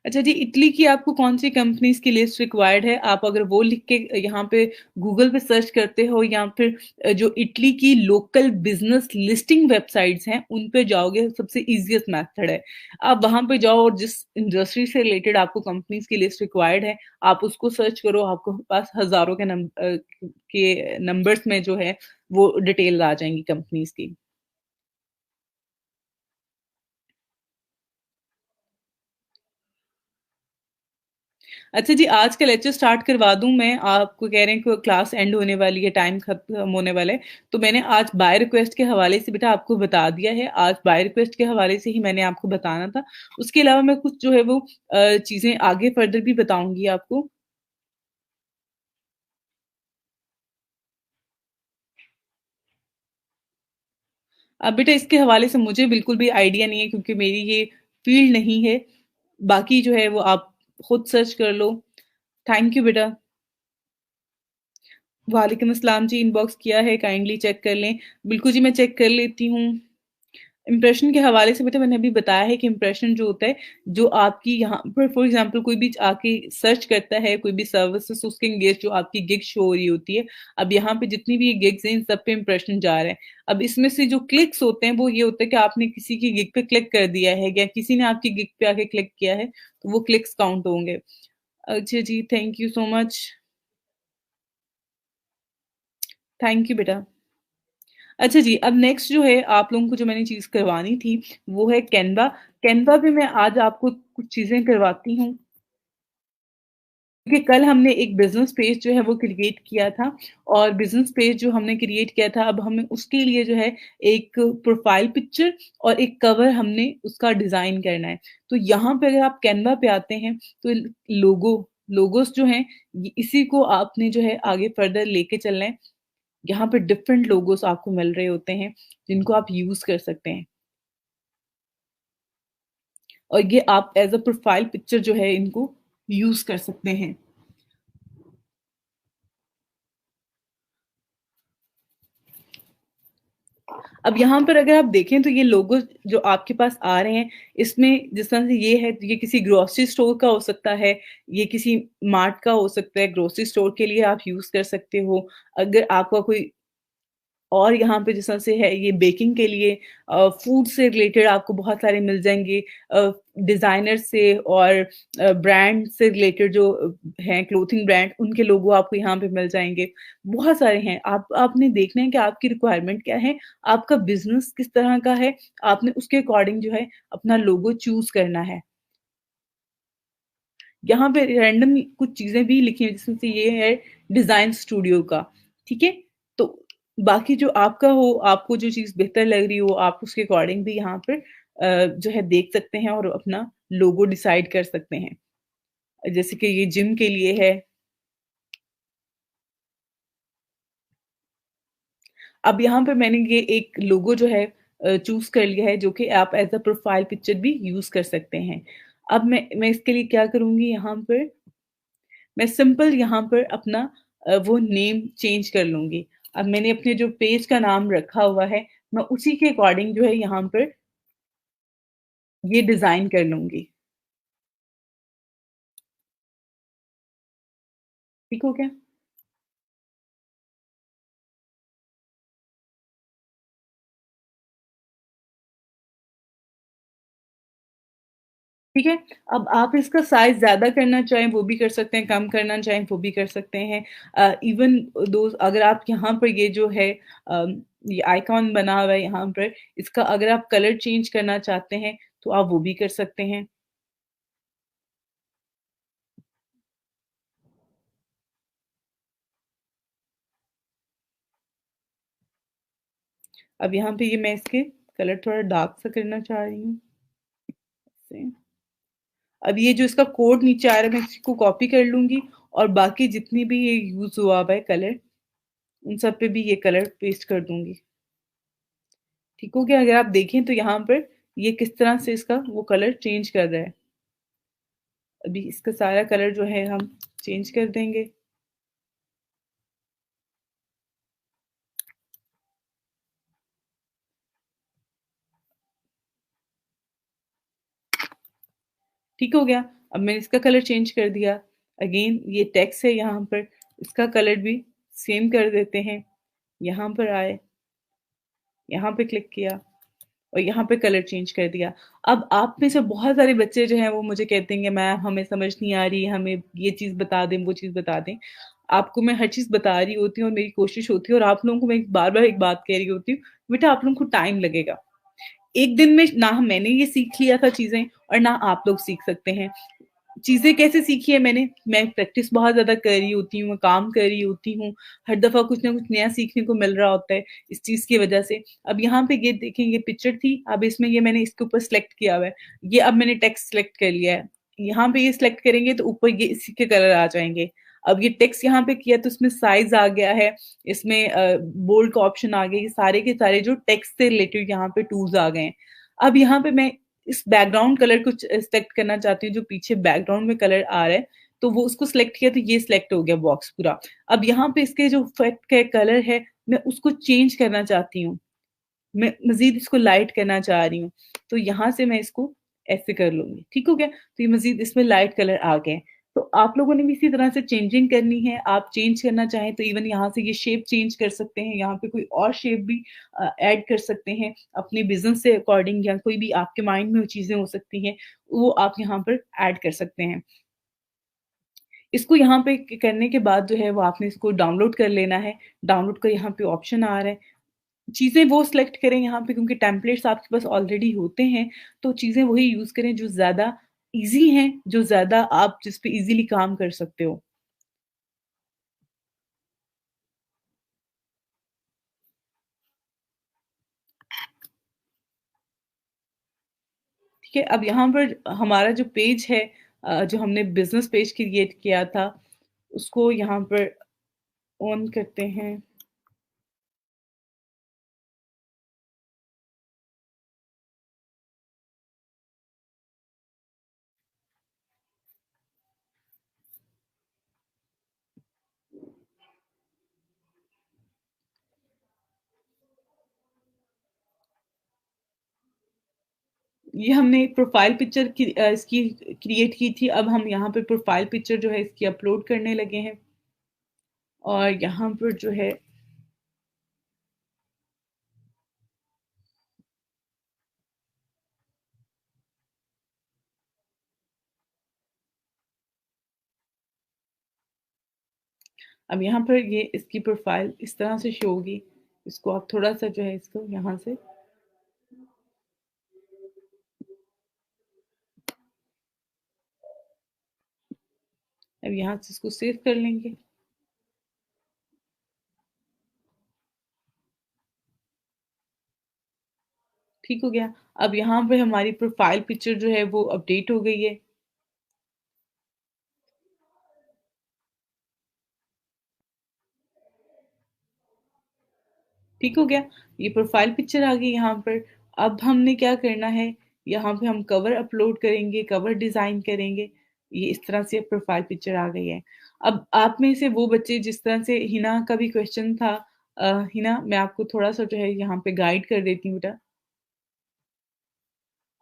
अच्छा जी, इटली की आपको कौन सी कंपनीज की लिस्ट रिक्वायर्ड है? आप अगर वो लिख के यहाँ पे गूगल पे सर्च करते हो या फिर जो इटली की लोकल बिजनेस लिस्टिंग वेबसाइट्स हैं उन पे जाओगे, सबसे इजीएस्ट मेथड है। आप वहां पे जाओ और जिस इंडस्ट्री से रिलेटेड आपको कंपनीज की लिस्ट रिक्वायर्ड है आप उसको सर्च करो, आपको पास हजारों के नंबर्स में जो है वो डिटेल आ जाएंगी कंपनीज की। अच्छा जी, आज का लेक्चर स्टार्ट करवा दूँ मैं? आपको कह रहे हैं कि क्लास एंड होने वाली है, टाइम खत्म होने वाला है। तो मैंने आज बाय रिक्वेस्ट के हवाले से बेटा आपको बता दिया है। आज बाय रिक्वेस्ट के हवाले से ही मैंने आपको बताना था। उसके अलावा मैं कुछ जो है वो चीज़ें आगे फर्दर भी बताऊँगी आपको। अब बेटा इसके हवाले से मुझे बिल्कुल भी आइडिया नहीं है क्योंकि मेरी ये फ़ील्ड नहीं है। बाकी जो है वो आप खुद सर्च कर लो। थैंक यू बेटा। वालेकुम अस्सलाम जी, इनबॉक्स किया है, काइंडली चेक कर लें। बिल्कुल जी, मैं चेक कर लेती हूँ। इम्प्रेशन के हवाले से बेटा मैंने अभी बताया है कि इम्प्रेशन जो होता है, जो आपकी यहाँ पर फॉर एग्जांपल कोई भी आके सर्च करता है, कोई भी सर्विसेज़ उसके एंगेज जो आपकी गिग शो हो रही होती है। अब यहाँ पे जितनी भी गिग्स हैं, इन सब पे इम्प्रेशन जा रहा है। अब इसमें से जो क्लिक्स होते हैं, वो ये होता है कि आपने किसी की गिग पे क्लिक कर दिया है या किसी ने आपकी गिग पे आके क्लिक किया है, तो वो क्लिक्स काउंट होंगे। अच्छा जी, thank you so much. Thank you बेटा। अच्छा जी, अब नेक्स्ट जो है आप लोगों को जो मैंने चीज़ करवानी थी, वो है कैनवा। कैनवा पे मैं आज आपको कुछ चीज़ें करवाती हूँ, क्योंकि कल हमने एक बिज़नेस पेज जो है वो क्रिएट किया था और बिज़नेस पेज जो हमने क्रिएट किया था, अब हमें उसके लिए जो है एक प्रोफ़ाइल पिक्चर और एक कवर हमने उसका डिज़ाइन करना है। तो यहाँ पे अगर आप कैनवा पे आते हैं, तो लोगोस जो हैं, इसी को आपने जो है आगे फर्दर लेके चलना है। यहाँ पे डिफरेंट लोगोस आपको मिल रहे होते हैं, जिनको आप यूज़ कर सकते हैं और ये आप एज़ अ प्रोफाइल पिक्चर जो है इनको यूज़ कर सकते हैं। अब यहाँ पर अगर आप देखें तो ये लोगो जो आपके पास आ रहे हैं, इसमें जिस तरह से ये है, ये किसी ग्रोसरी स्टोर का हो सकता है, ये किसी मार्ट का हो सकता है, ग्रोसरी स्टोर के लिए आप यूज़ कर सकते हो। अगर आपका कोई और यहाँ पे जिस तरह से है ये बेकिंग के लिए फूड से रिलेटेड आपको बहुत सारे मिल जाएँगे डिज़ाइनर से और ब्रांड से रिलेटेड जो हैं क्लोथिंग ब्रांड उनके लोगो आपको यहाँ पे मिल जाएँगे। बहुत सारे हैं, आपने देखना है कि आपकी रिक्वायरमेंट क्या है, आपका बिज़नेस किस तरह का है, आपने उसके अकॉर्डिंग जो है अपना लोगो चूज़ करना है। यहाँ पे रैंडम कुछ चीज़ें भी लिखी हैं जिसमें से ये है डिज़ाइन स्टूडियो का, ठीक है? तो बाकी जो आपका हो, आपको जो चीज़ बेहतर लग रही हो, आप उसके अकॉर्डिंग भी यहाँ पर जो है देख सकते हैं और अपना लोगो डिसाइड कर सकते हैं। जैसे कि ये जिम के लिए है। अब यहाँ पे मैंने ये एक लोगो जो है चूज़ कर लिया है, जो कि आप एज़ अ प्रोफाइल पिक्चर भी यूज़ कर सकते हैं। अब मैं इसके लिए क्या करूँगी, यहाँ पर मैं सिंपल यहाँ पर अपना वो नेम चेंज कर लूँगी। अब मैंने अपने जो पेज का नाम रखा हुआ है, मैं उसी के अकॉर्डिंग जो है यहाँ पर ये डिज़ाइन कर लूँगी। ठीक हो गया? ठीक है? अब आप इसका साइज़ ज़्यादा करना चाहें वो भी कर सकते हैं, कम करना चाहें वो भी कर सकते हैं। इवन दो अगर आप यहाँ पर ये जो है ये आइकॉन बना हुआ है यहाँ पर, इसका अगर आप कलर चेंज करना चाहते हैं, तो आप वो भी कर सकते हैं। अब यहाँ पे ये मैं इसके कलर थोड़ा डार्क सा करना चाह रही हूँ, ऐसे। अब ये जो इसका कोड नीचे आ रहा है, मैं इसको कॉपी कर लूँगी और बाकी जितनी भी ये यूज़ हुआ हुआ है कलर, उन सब पे भी ये कलर पेस्ट कर दूँगी। ठीक हो गया? अगर आप देखें तो यहाँ पर ये किस तरह से इसका वो कलर चेंज कर रहा है। अभी इसका सारा कलर जो है हम चेंज कर देंगे। ठीक हो गया? अब मैंने इसका कलर चेंज कर दिया। अगेन ये टेक्स्ट है यहाँ पर, इसका कलर भी सेम कर देते हैं। यहाँ पर आए, यहाँ पे क्लिक किया और यहाँ पे कलर चेंज कर दिया। अब आप में से बहुत सारे बच्चे जो हैं वो मुझे कहते हैं कि मैम हमें समझ नहीं आ रही, हमें ये चीज़ बता दें, वो चीज़ बता दें। आपको मैं हर चीज़ बता रही होती हूँ और मेरी कोशिश होती है और आप लोगों को मैं बार-बार एक बात कह रही होती हूँ, बेटा आप लोगों को टाइम लगेगा। एक दिन में ना मैंने ये सीख लिया था चीज़ें और ना आप लोग सीख सकते हैं। चीज़ें कैसे सीखी है मैंने, मैं प्रैक्टिस बहुत ज़्यादा कर रही होती हूँ, मैं काम कर रही होती हूँ, हर दफ़ा कुछ ना कुछ नया सीखने को मिल रहा होता है इस चीज़ की वज़ह से। अब यहाँ पे ये देखें ये पिक्चर थी, अब इसमें ये मैंने इसके ऊपर सेलेक्ट किया हुआ है। ये अब मैंने टेक्स्ट सेलेक्ट कर लिया है। यहाँ पे ये सेलेक्ट करेंगे तो ऊपर ये इसी के कलर आ जाएँगे। अब ये टेक्स्ट यहाँ पे किया तो इसमें साइज़ आ गया है, इसमें बोल्ड का ऑप्शन आ गया, ये सारे के सारे जो टेक्स्ट से रिलेटेड यहाँ पे टूल्स आ गए हैं। अब यहाँ पे मैं इस बैकग्राउंड कलर को सेलेक्ट करना चाहती हूँ, जो पीछे बैकग्राउंड में कलर आ रहा है, तो वो उसको सेलेक्ट किया तो ये सेलेक्ट हो गया बॉक्स पूरा। अब यहाँ पे इसके जो इफेक्ट के कलर है, मैं उसको चेंज करना चाहती हूँ। मैं मज़ीद इसको लाइट करना चाह रही हूँ, तो यहाँ से मैं इसको ऐसे कर लूँगी, ठीक हो गया? तो ये मज़ीद इसमें लाइट कलर आ गए हैं। तो आप लोगों ने भी इसी तरह से चेंजिंग करनी है, आप चेंज करना चाहें तो इवन यहाँ से ये शेप चेंज कर सकते हैं, यहाँ पे कोई और शेप भी ऐड कर सकते हैं, अपने बिज़नेस से अकॉर्डिंग या कोई भी आपके माइंड में वो चीज़ें हो सकती हैं, वो आप यहाँ पर ऐड कर सकते हैं। इसको यहाँ पे करने के बाद जो है वो आपने इसको डाउनलोड कर लेना है, डाउनलोड का यहाँ पे ऑप्शन आ रहा है। चीज़ें वो सिलेक्ट करें यहाँ पे क्योंकि टेम्पलेट्स आपके पास ऑलरेडी होते हैं, तो चीज़ें वही यूज़ करें जो ज़्यादा ईज़ी हैं, जो ज़्यादा आप जिस पे ईज़िली काम कर सकते हो। ठीक है? अब यहाँ पर हमारा जो पेज है जो हमने बिज़नेस पेज क्रिएट किया था, उसको यहाँ पर ऑन करते हैं। ये हमने प्रोफ़ाइल पिक्चर इसकी क्रिएट की थी, अब हम यहाँ पे प्रोफ़ाइल पिक्चर जो है इसकी अपलोड करने लगे हैं और यहाँ पर जो है अब यहाँ पर ये इसकी प्रोफ़ाइल इस तरह से शो होगी। इसको आप थोड़ा-सा जो है इसको यहाँ से अब यहाँ से इसको सेव कर लेंगे। ठीक हो गया। अब यहाँ पे हमारी प्रोफाइल पिक्चर जो है वो अपडेट हो गई है। ठीक हो गया। ये प्रोफाइल पिक्चर आ गई यहाँ पर। अब हमने क्या करना है, यहाँ पे हम कवर अपलोड करेंगे, कवर डिजाइन करेंगे। ये इस तरह से प्रोफाइल पिक्चर आ गई है। अब आप में से वो बच्चे, जिस तरह से हिना का भी क्वेश्चन था, हिना मैं आपको थोड़ा सा जो है यहाँ पे गाइड कर देती हूँ बेटा।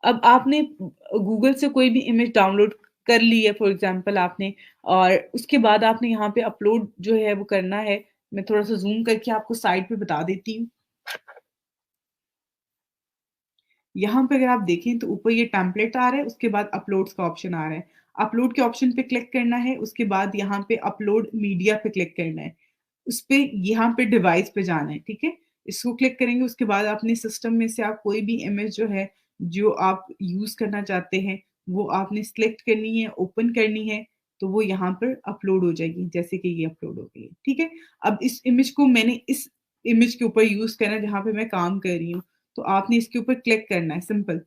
अब आपने गूगल से कोई भी इमेज डाउनलोड कर ली है फॉर एग्जांपल आपने, और उसके बाद आपने यहाँ पे अपलोड जो है वो करना है। मैं थोड़ा सा जूम करके आपको साइड पे बता देती हूँ। यहाँ पे अगर आप देखें तो ऊपर ये टेम्पलेट आ रहा है, उसके बाद अपलोड्स का ऑप्शन आ रहा है। अपलोड के ऑप्शन पे क्लिक करना है, उसके बाद यहाँ पे अपलोड मीडिया पे क्लिक करना है। उस पे यहाँ पे डिवाइस पे जाना है, ठीक है। इसको क्लिक करेंगे, उसके बाद अपने सिस्टम में से आप कोई भी इमेज जो है, जो आप यूज करना चाहते हैं, वो आपने सिलेक्ट करनी है, ओपन करनी है। तो वो यहाँ पर अपलोड हो जाएगी, जैसे कि ये अपलोड हो गई है, ठीक है। अब इस इमेज को मैंने इस इमेज के ऊपर यूज करना है जहाँ पे मैं काम कर रही हूँ। तो आपने इसके ऊपर क्लिक करना है, सिंपल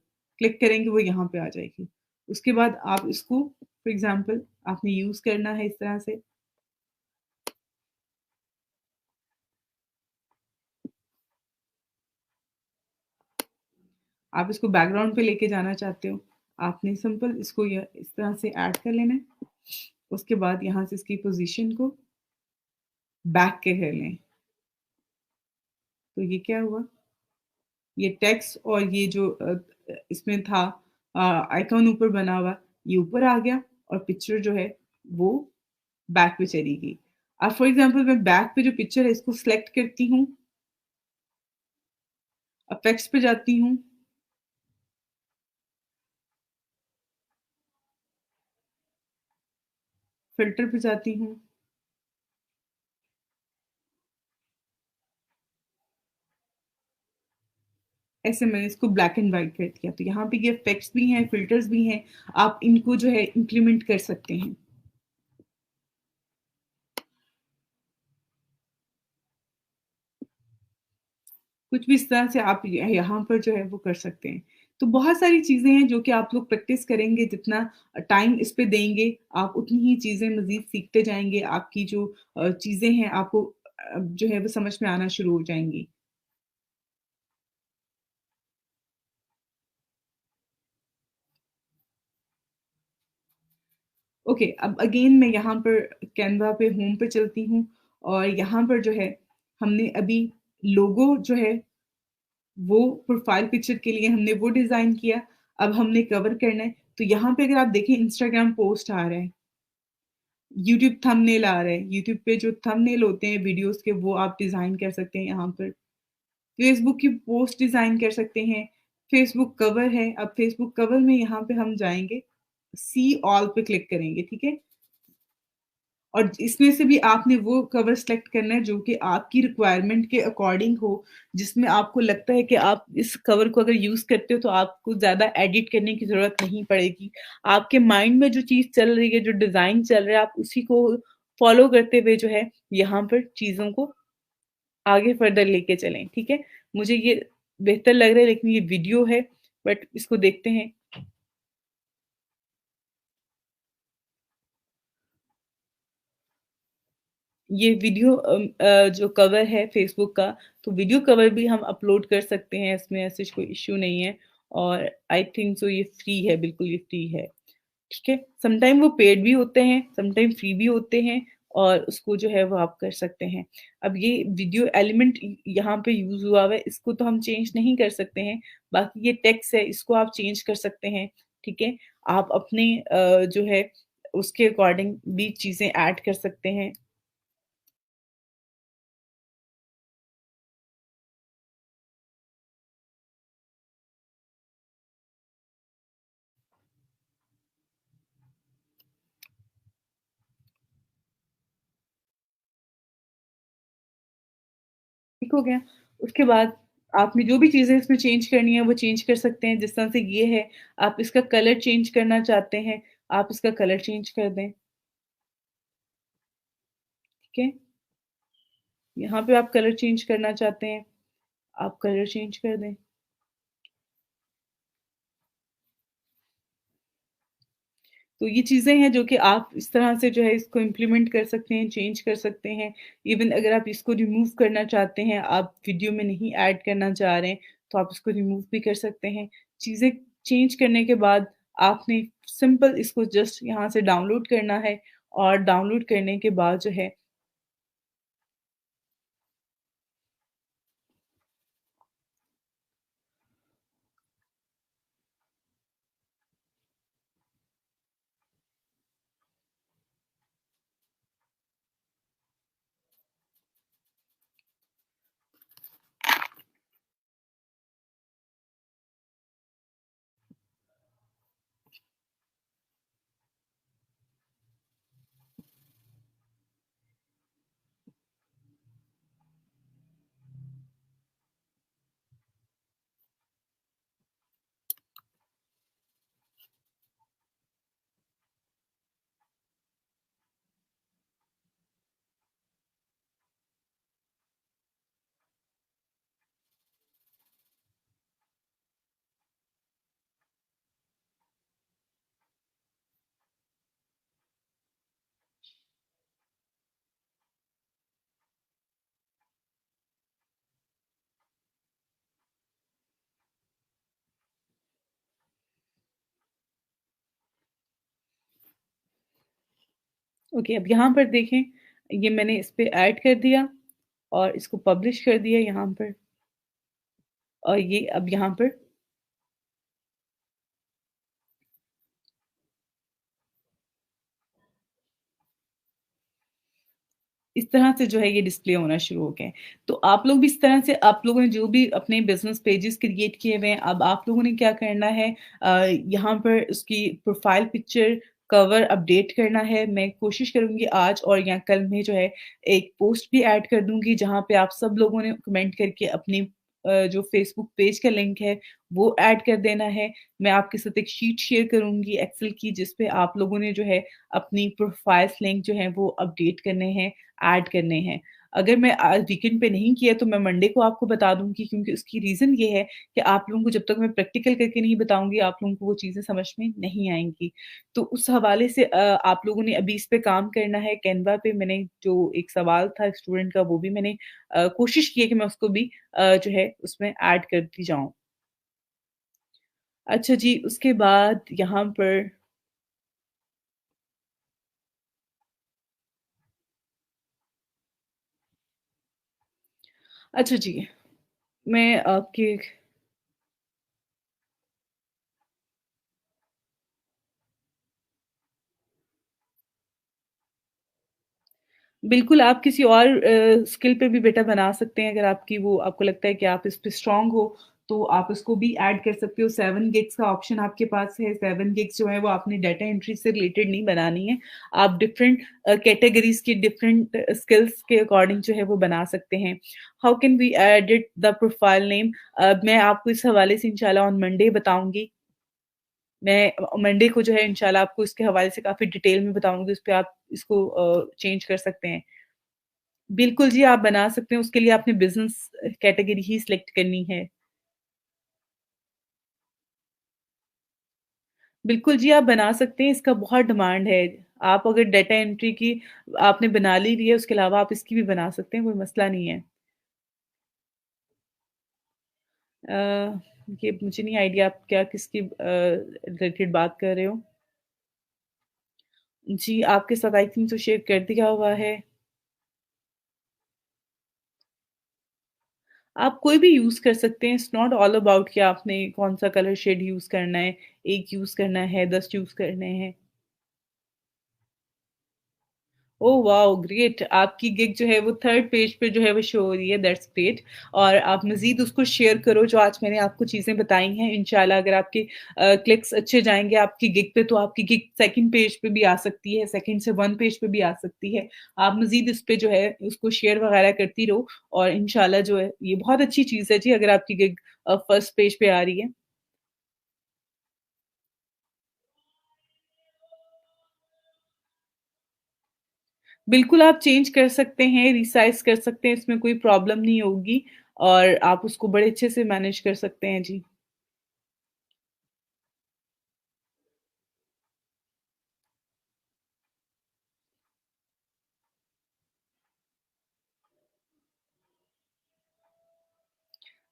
क्लिक करेंगे वो यहाँ पे आ जाएगी। उसके बाद आप इसको फॉर एग्जांपल आपने यूज करना है इस तरह से। आप इसको बैकग्राउंड पे लेके जाना चाहते हो, आपने सिंपल इसको इस तरह से ऐड कर लेना है। उसके बाद यहाँ से इसकी पोजीशन को बैक के कर लें। तो ये क्या हुआ, ये टेक्स्ट और ये जो इसमें था आइकॉन ऊपर बना हुआ, ये ऊपर आ गया, और पिक्चर जो है वो बैक पे चली गई। अब फॉर एग्जांपल मैं बैक पे जो पिक्चर है इसको सिलेक्ट करती हूँ, इफेक्ट्स पे जाती हूँ, फिल्टर पे जाती हूँ। ऐसे मैंने इसको ब्लैक एंड व्हाइट कर दिया। तो यहाँ पे ये इफेक्ट्स भी हैं, फिल्टर्स भी हैं, आप इनको जो है इंप्लीमेंट कर सकते हैं। कुछ भी इस तरह से आप यहाँ पर जो है वो कर सकते हैं। तो बहुत सारी चीजें हैं जो कि आप लोग प्रैक्टिस करेंगे, जितना टाइम इस पे देंगे आप उतनी ही चीजें मजीद सीखते जाएंगे। आपकी जो चीजें हैं आपको जो है वो समझ में आना शुरू हो जाएंगी। ओके, अब अगेन मैं यहाँ पर कैनवा पे होम पे चलती हूँ, और यहाँ पर जो है हमने अभी लोगो जो है वो प्रोफाइल पिक्चर के लिए हमने वो डिजाइन किया। अब हमने कवर करना है। तो यहाँ पे अगर आप देखें इंस्टाग्राम पोस्ट आ रहा है, यूट्यूब थंबनेल आ रहा है। यूट्यूब पे जो थंबनेल होते हैं वीडियोस के, वो आप डिजाइन कर सकते हैं यहाँ पर। फेसबुक की पोस्ट डिजाइन कर सकते हैं। फेसबुक कवर है, अब फेसबुक कवर में यहाँ पे हम जाएंगे, सी ऑल पे क्लिक करेंगे, ठीक है। और इसमें से भी आपने वो कवर सेलेक्ट करना है जो कि आपकी रिक्वायरमेंट के अकॉर्डिंग हो, जिसमें आपको लगता है कि आप इस कवर को अगर यूज करते हो तो आपको ज्यादा एडिट करने की जरूरत नहीं पड़ेगी। आपके माइंड में जो चीज चल रही है, जो डिजाइन चल रहा है, आप उसी को फॉलो करते हुए जो है यहाँ पर चीजों को आगे फर्दर लेके चलें, ठीक है। मुझे ये बेहतर लग रहा है, लेकिन ये वीडियो है, बट इसको देखते हैं। ये वीडियो जो कवर है फेसबुक का, तो वीडियो कवर भी हम अपलोड कर सकते हैं, इसमें ऐसे कोई इश्यू नहीं है। और आई थिंक सो ये फ्री है, बिल्कुल ये फ्री है, ठीक है। समटाइम वो पेड भी होते हैं, समटाइम फ्री भी होते हैं, और उसको जो है वो आप कर सकते हैं। अब ये वीडियो एलिमेंट यहाँ पे यूज हुआ हुआ है, इसको तो हम चेंज नहीं कर सकते हैं। बाकी ये टेक्स्ट है, इसको आप चेंज कर सकते हैं, ठीक है। आप अपने जो है उसके अकॉर्डिंग भी चीजें ऐड कर सकते हैं। ठीक हो गया। उसके बाद आपने जो भी चीज़ें इसमें चेंज करनी है वो चेंज कर सकते हैं। जिस तरह से ये है, आप इसका कलर चेंज करना चाहते हैं, आप इसका कलर चेंज कर दें, ठीक है। यहाँ पे आप कलर चेंज करना चाहते हैं, आप कलर चेंज कर दें। तो ये चीज़ें हैं जो कि आप इस तरह से जो है इसको इम्प्लीमेंट कर सकते हैं, चेंज कर सकते हैं। इवन अगर आप इसको रिमूव करना चाहते हैं, आप वीडियो में नहीं ऐड करना चाह रहे हैं, तो आप इसको रिमूव भी कर सकते हैं। चीज़ें चेंज करने के बाद आपने सिंपल इसको जस्ट यहाँ से डाउनलोड करना है और डाउनलोड करने के बाद जो है ओके, अब यहाँ पर देखें, ये मैंने इस पे ऐड कर दिया और इसको पब्लिश कर दिया यहाँ पर और ये अब यहाँ पर इस तरह से जो है ये डिस्प्ले होना शुरू हो गए हैं। तो आप लोग भी इस तरह से आप लोगों ने जो भी अपने बिज़नेस पेजेस क्रिएट किए हुए हैं, अब आप लोगों ने क्या करना है यहाँ पर उसकी प्रोफ़ाइल पिक्चर, कवर अपडेट करना है। मैं कोशिश करूँगी आज और या कल में जो है एक पोस्ट भी ऐड कर दूँगी जहाँ पे आप सब लोगों ने कमेंट करके अपनी जो फ़ेसबुक पेज का लिंक है वो ऐड कर देना है। मैं आपके साथ एक शीट शेयर करूँगी एक्सेल की जिस पे आप लोगों ने जो है अपनी प्रोफ़ाइल्स लिंक जो है वो अपडेट करने हैं, ऐड करने हैं। अगर मैं आज वीकेंड पे नहीं किया तो मैं मंडे को आपको बता दूँगी क्योंकि उसकी रीज़न ये है कि आप लोगों को जब तक मैं प्रैक्टिकल करके नहीं बताऊँगी, आप लोगों को वो चीज़ें समझ में नहीं आएँगी। तो उस हवाले से आप लोगों ने अभी इस पे काम करना है। कैनवा पे मैंने जो एक सवाल था स्टूडेंट का वो भी मैंने कोशिश की है कि मैं उसको भी जो है उसमें ऐड करती जाऊँ। अच्छा जी, उसके बाद यहाँ पर अच्छा जी, मैं आपके बिल्कुल, आप किसी और स्किल पे भी बेटा बना सकते हैं, अगर आपकी वो आपको लगता है कि आप इस पे स्ट्रॉन्ग हो, तो आप उसको भी ऐड कर सकते हो। 7 गिग्स का ऑप्शन आपके पास है, 7 गिग्स जो है वो आपने डाटा एंट्री से रिलेटेड नहीं बनानी है। आप डिफरेंट कैटेगरीज़ की डिफरेंट स्किल्स के अकॉर्डिंग जो है वो बना सकते हैं। How can we edit the profile name मैं आपको इस हवाले से इंशाल्लाह ऑन मंडे बताऊँगी। मैं मंडे को जो है इंशाल्लाह आपको इसके हवाले से काफ़ी डिटेल में बताऊँगी, उस पे आप इसको चेंज कर सकते हैं। बिल्कुल जी, आप बना सकते हैं, उसके लिए आपने बिज़नेस कैटेगरी ही सिलेक्ट करनी है। बिल्कुल जी, आप बना सकते हैं, इसका बहुत डिमांड है। आप अगर डाटा एंट्री की आपने बना ली है, उसके अलावा आप इसकी भी बना सकते हैं, कोई मसला नहीं है। अ, ये मुझे नहीं आइडिया आप क्या किसकी रिलेटेड बात कर रहे हो? जी, आपके साथ आई थिंक तो शेयर कर दिया हुआ है। आप कोई भी यूज़ कर सकते हैं, इट्स नॉट ऑल अबाउट कि आपने कौन-सा कलर शेड यूज़ करना है, 1 यूज़ करना है, 10 यूज़ करने हैं। Oh wow! ग्रेट आपकी गिग जो है वो 3rd पेज पे जो है वो शो हो रही है, दैट्स ग्रेट और आप मज़ीद उसको शेयर करो जो आज मैंने आपको चीज़ें बताई हैं। इंशाल्लाह अगर आपके क्लिक्स अच्छे जाएँगे आपकी गिग पे तो आपकी गिग 2nd पेज पे भी आ सकती है, 2nd से 1 पेज पे भी आ सकती है। आप मज़ीद इस पे जो है उसको शेयर वगैरह करती रहो और इंशाल्लाह जो है ये बहुत अच्छी चीज़ है जी अगर आपकी गिग फर्स्ट पेज पे आ रही है। बिल्कुल, आप चेंज कर सकते हैं, रिसाइज़ कर सकते हैं, इसमें कोई प्रॉब्लम नहीं होगी और आप उसको बड़े अच्छे से मैनेज कर सकते हैं। जी।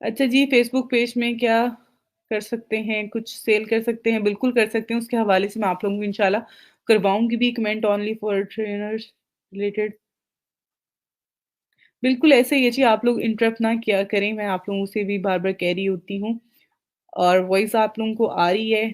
अच्छा जी, फ़ेसबुक पेज में क्या कर सकते हैं? कुछ सेल कर सकते हैं, बिल्कुल कर सकते हैं, उसके हवाले से मैं आप लोगों को इंशाल्लाह करवाऊँगी भी comment only for trainers related. बिल्कुल ऐसे ही है जी, आप लोग इंटरप्ट ना किया करें, मैं आप लोगों से भी बार-बार कह रही होती हूँ और वॉइस आप लोगों को आ रही है।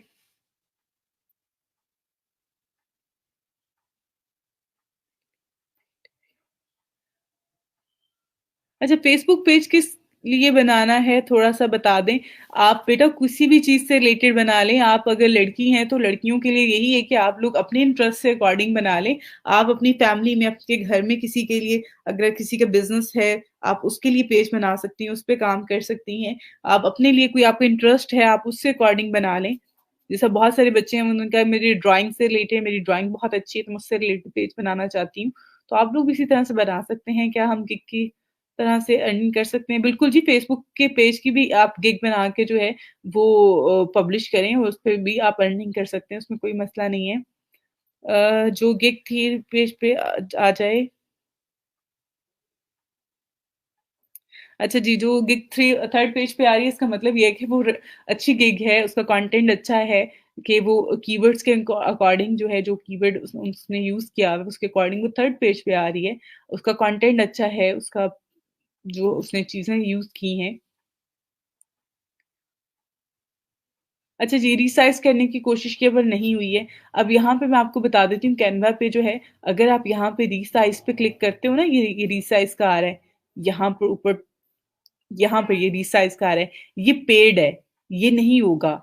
अच्छा फ़ेसबुक पेज किस लिए बनाना है थोड़ा-सा बता दें? आप बेटा किसी भी चीज़ से रिलेटेड बना लें, आप अगर लड़की हैं तो लड़कियों के लिए यही है कि आप लोग अपने इंटरेस्ट से अकॉर्डिंग बना लें। आप अपनी फैमिली में, आपके घर में किसी के लिए अगर किसी का बिज़नेस है, आप उसके लिए पेज बना सकती हैं, उस पे काम कर सकती हैं। आप अपने लिए कोई आपको इंटरेस्ट है, आप उससे अकॉर्डिंग बना लें। जैसे बहुत सारे बच्चे हैं उन्होंने कहा मेरी ड्राइंग से रिलेटेड मेरी ड्राइंग बहुत अच्छी है तो मैं उससे रिलेटेड पेज बनाना चाहती हूँ। तो आप लोग भी इसी तरह से बना सकते हैं। क्या हम गिग की तरह से अर्निंग कर सकते हैं? बिल्कुल जी, फ़ेसबुक के पेज की भी आप गिग बना के जो है वो पब्लिश करें और उसपे भी आप अर्निंग कर सकते हैं, उसमें कोई मसला नहीं है। जो गिग थी पेज पे आ जाए। अच्छा जी, जो गिग थ्री थर्ड पेज पे आ रही है इसका मतलब ये है कि वो अच्छी गिग है, उसका कंटेंट अच्छा है कि वो कीवर्ड्स के अकॉर्डिंग जो है जो कीवर्ड उसने यूज़ किया है उसके अकॉर्डिंग वो थर्ड पेज पे आ रही है। उसका कंटेंट अच्छा है, उसका जो उसने चीज़ें यूज़ की हैं। अच्छा जी, रीसाइज़ करने की कोशिश की पर नहीं हुई है। अब यहाँ पे मैं आपको बता देती हूँ कैनवा पे जो है, अगर आप यहाँ पे रीसाइज़ पे क्लिक करते हो ना ये रीसाइज़ का आ रहा है। यहाँ पर ऊपर यहाँ पे ये रीसाइज़ का आ रहा है, ये पेड है, ये नहीं होगा।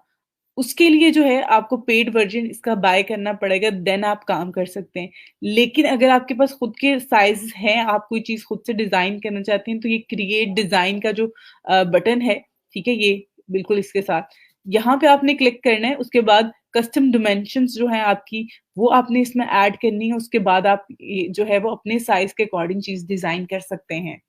उसके लिए जो है आपको पेड वर्ज़न इसका बाय करना पड़ेगा देन आप काम कर सकते हैं। लेकिन अगर आपके पास खुद के साइज़ हैं, आप कोई चीज़ खुद से डिज़ाइन करना चाहते हैं तो ये क्रिएट डिज़ाइन का जो बटन है, ठीक है? ये बिल्कुल इसके साथ यहाँ पे आपने क्लिक करना है, उसके बाद कस्टम डायमेंशंस जो हैं आपकी, वो आपने इसमें ऐड करनी है, उसके बाद आप ये जो है वो अपने साइज़ के अकॉर्डिंग चीज़ डिज़ाइन कर सकते हैं।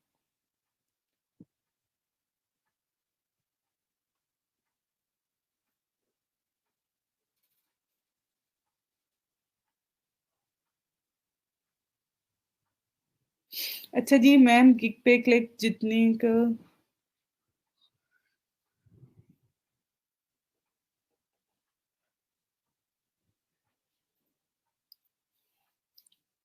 अच्छा जी, मैम गिग पे क्लिक जितने का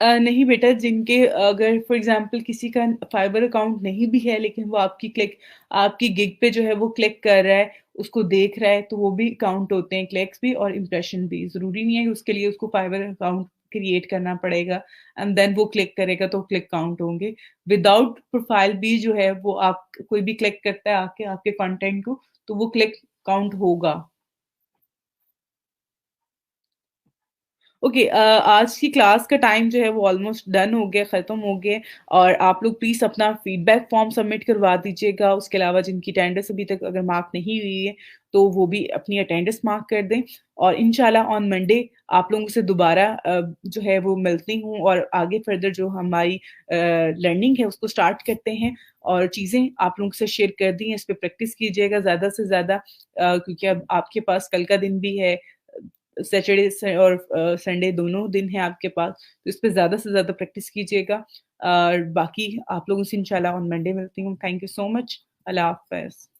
नहीं बेटा जिनके अगर फॉर एग्ज़ाम्पल किसी का फाइवर अकाउंट नहीं भी है लेकिन वो आपकी गिग पे जो है वो क्लिक कर रहा है, उसको देख रहा है तो वो भी काउंट होते हैं क्लिक्स भी और इम्प्रेशन भी। ज़रूरी नहीं है कि उसके लिए उसको फाइवर अकाउंट क्रिएट करना पड़ेगा एंड देन वो क्लिक करेगा तो क्लिक काउंट होंगे। विदाउट प्रोफाइल भी जो है वो आप कोई भी क्लिक करता है आके आपके कंटेंट को तो वो क्लिक काउंट होगा। ओके आज की क्लास का टाइम जो है वो ऑलमोस्ट डन हो गया, ख़त्म हो गया और आप लोग प्लीज़ अपना फीडबैक फॉर्म सबमिट करवा दीजिएगा। उसके अलावा जिनकी अटेंडेंस अभी तक अगर मार्क नहीं हुई है, तो वो भी अपनी अटेंडेंस मार्क कर दें और इंशाल्लाह ऑन मंडे आप लोगों से दोबारा जो है वो मिलती हूँ और आगे फर्दर जो हमारी लर्निंग है उसको स्टार्ट करते हैं और चीज़ें आप लोगों से शेयर कर दी हैं, इस पे प्रैक्टिस कीजिएगा ज़्यादा से ज़्यादा क्योंकि अब आपके पास कल का दिन भी है। सैटरडे से और संडे दोनों दिन हैं आपके पास, तो इस पे ज़्यादा से ज़्यादा प्रैक्टिस कीजिएगा और बाकी आप लोगों से इंशाल्लाह ऑन मंडे मिलती हूँ। Thank you so much. अल्लाह हाफ़िज़।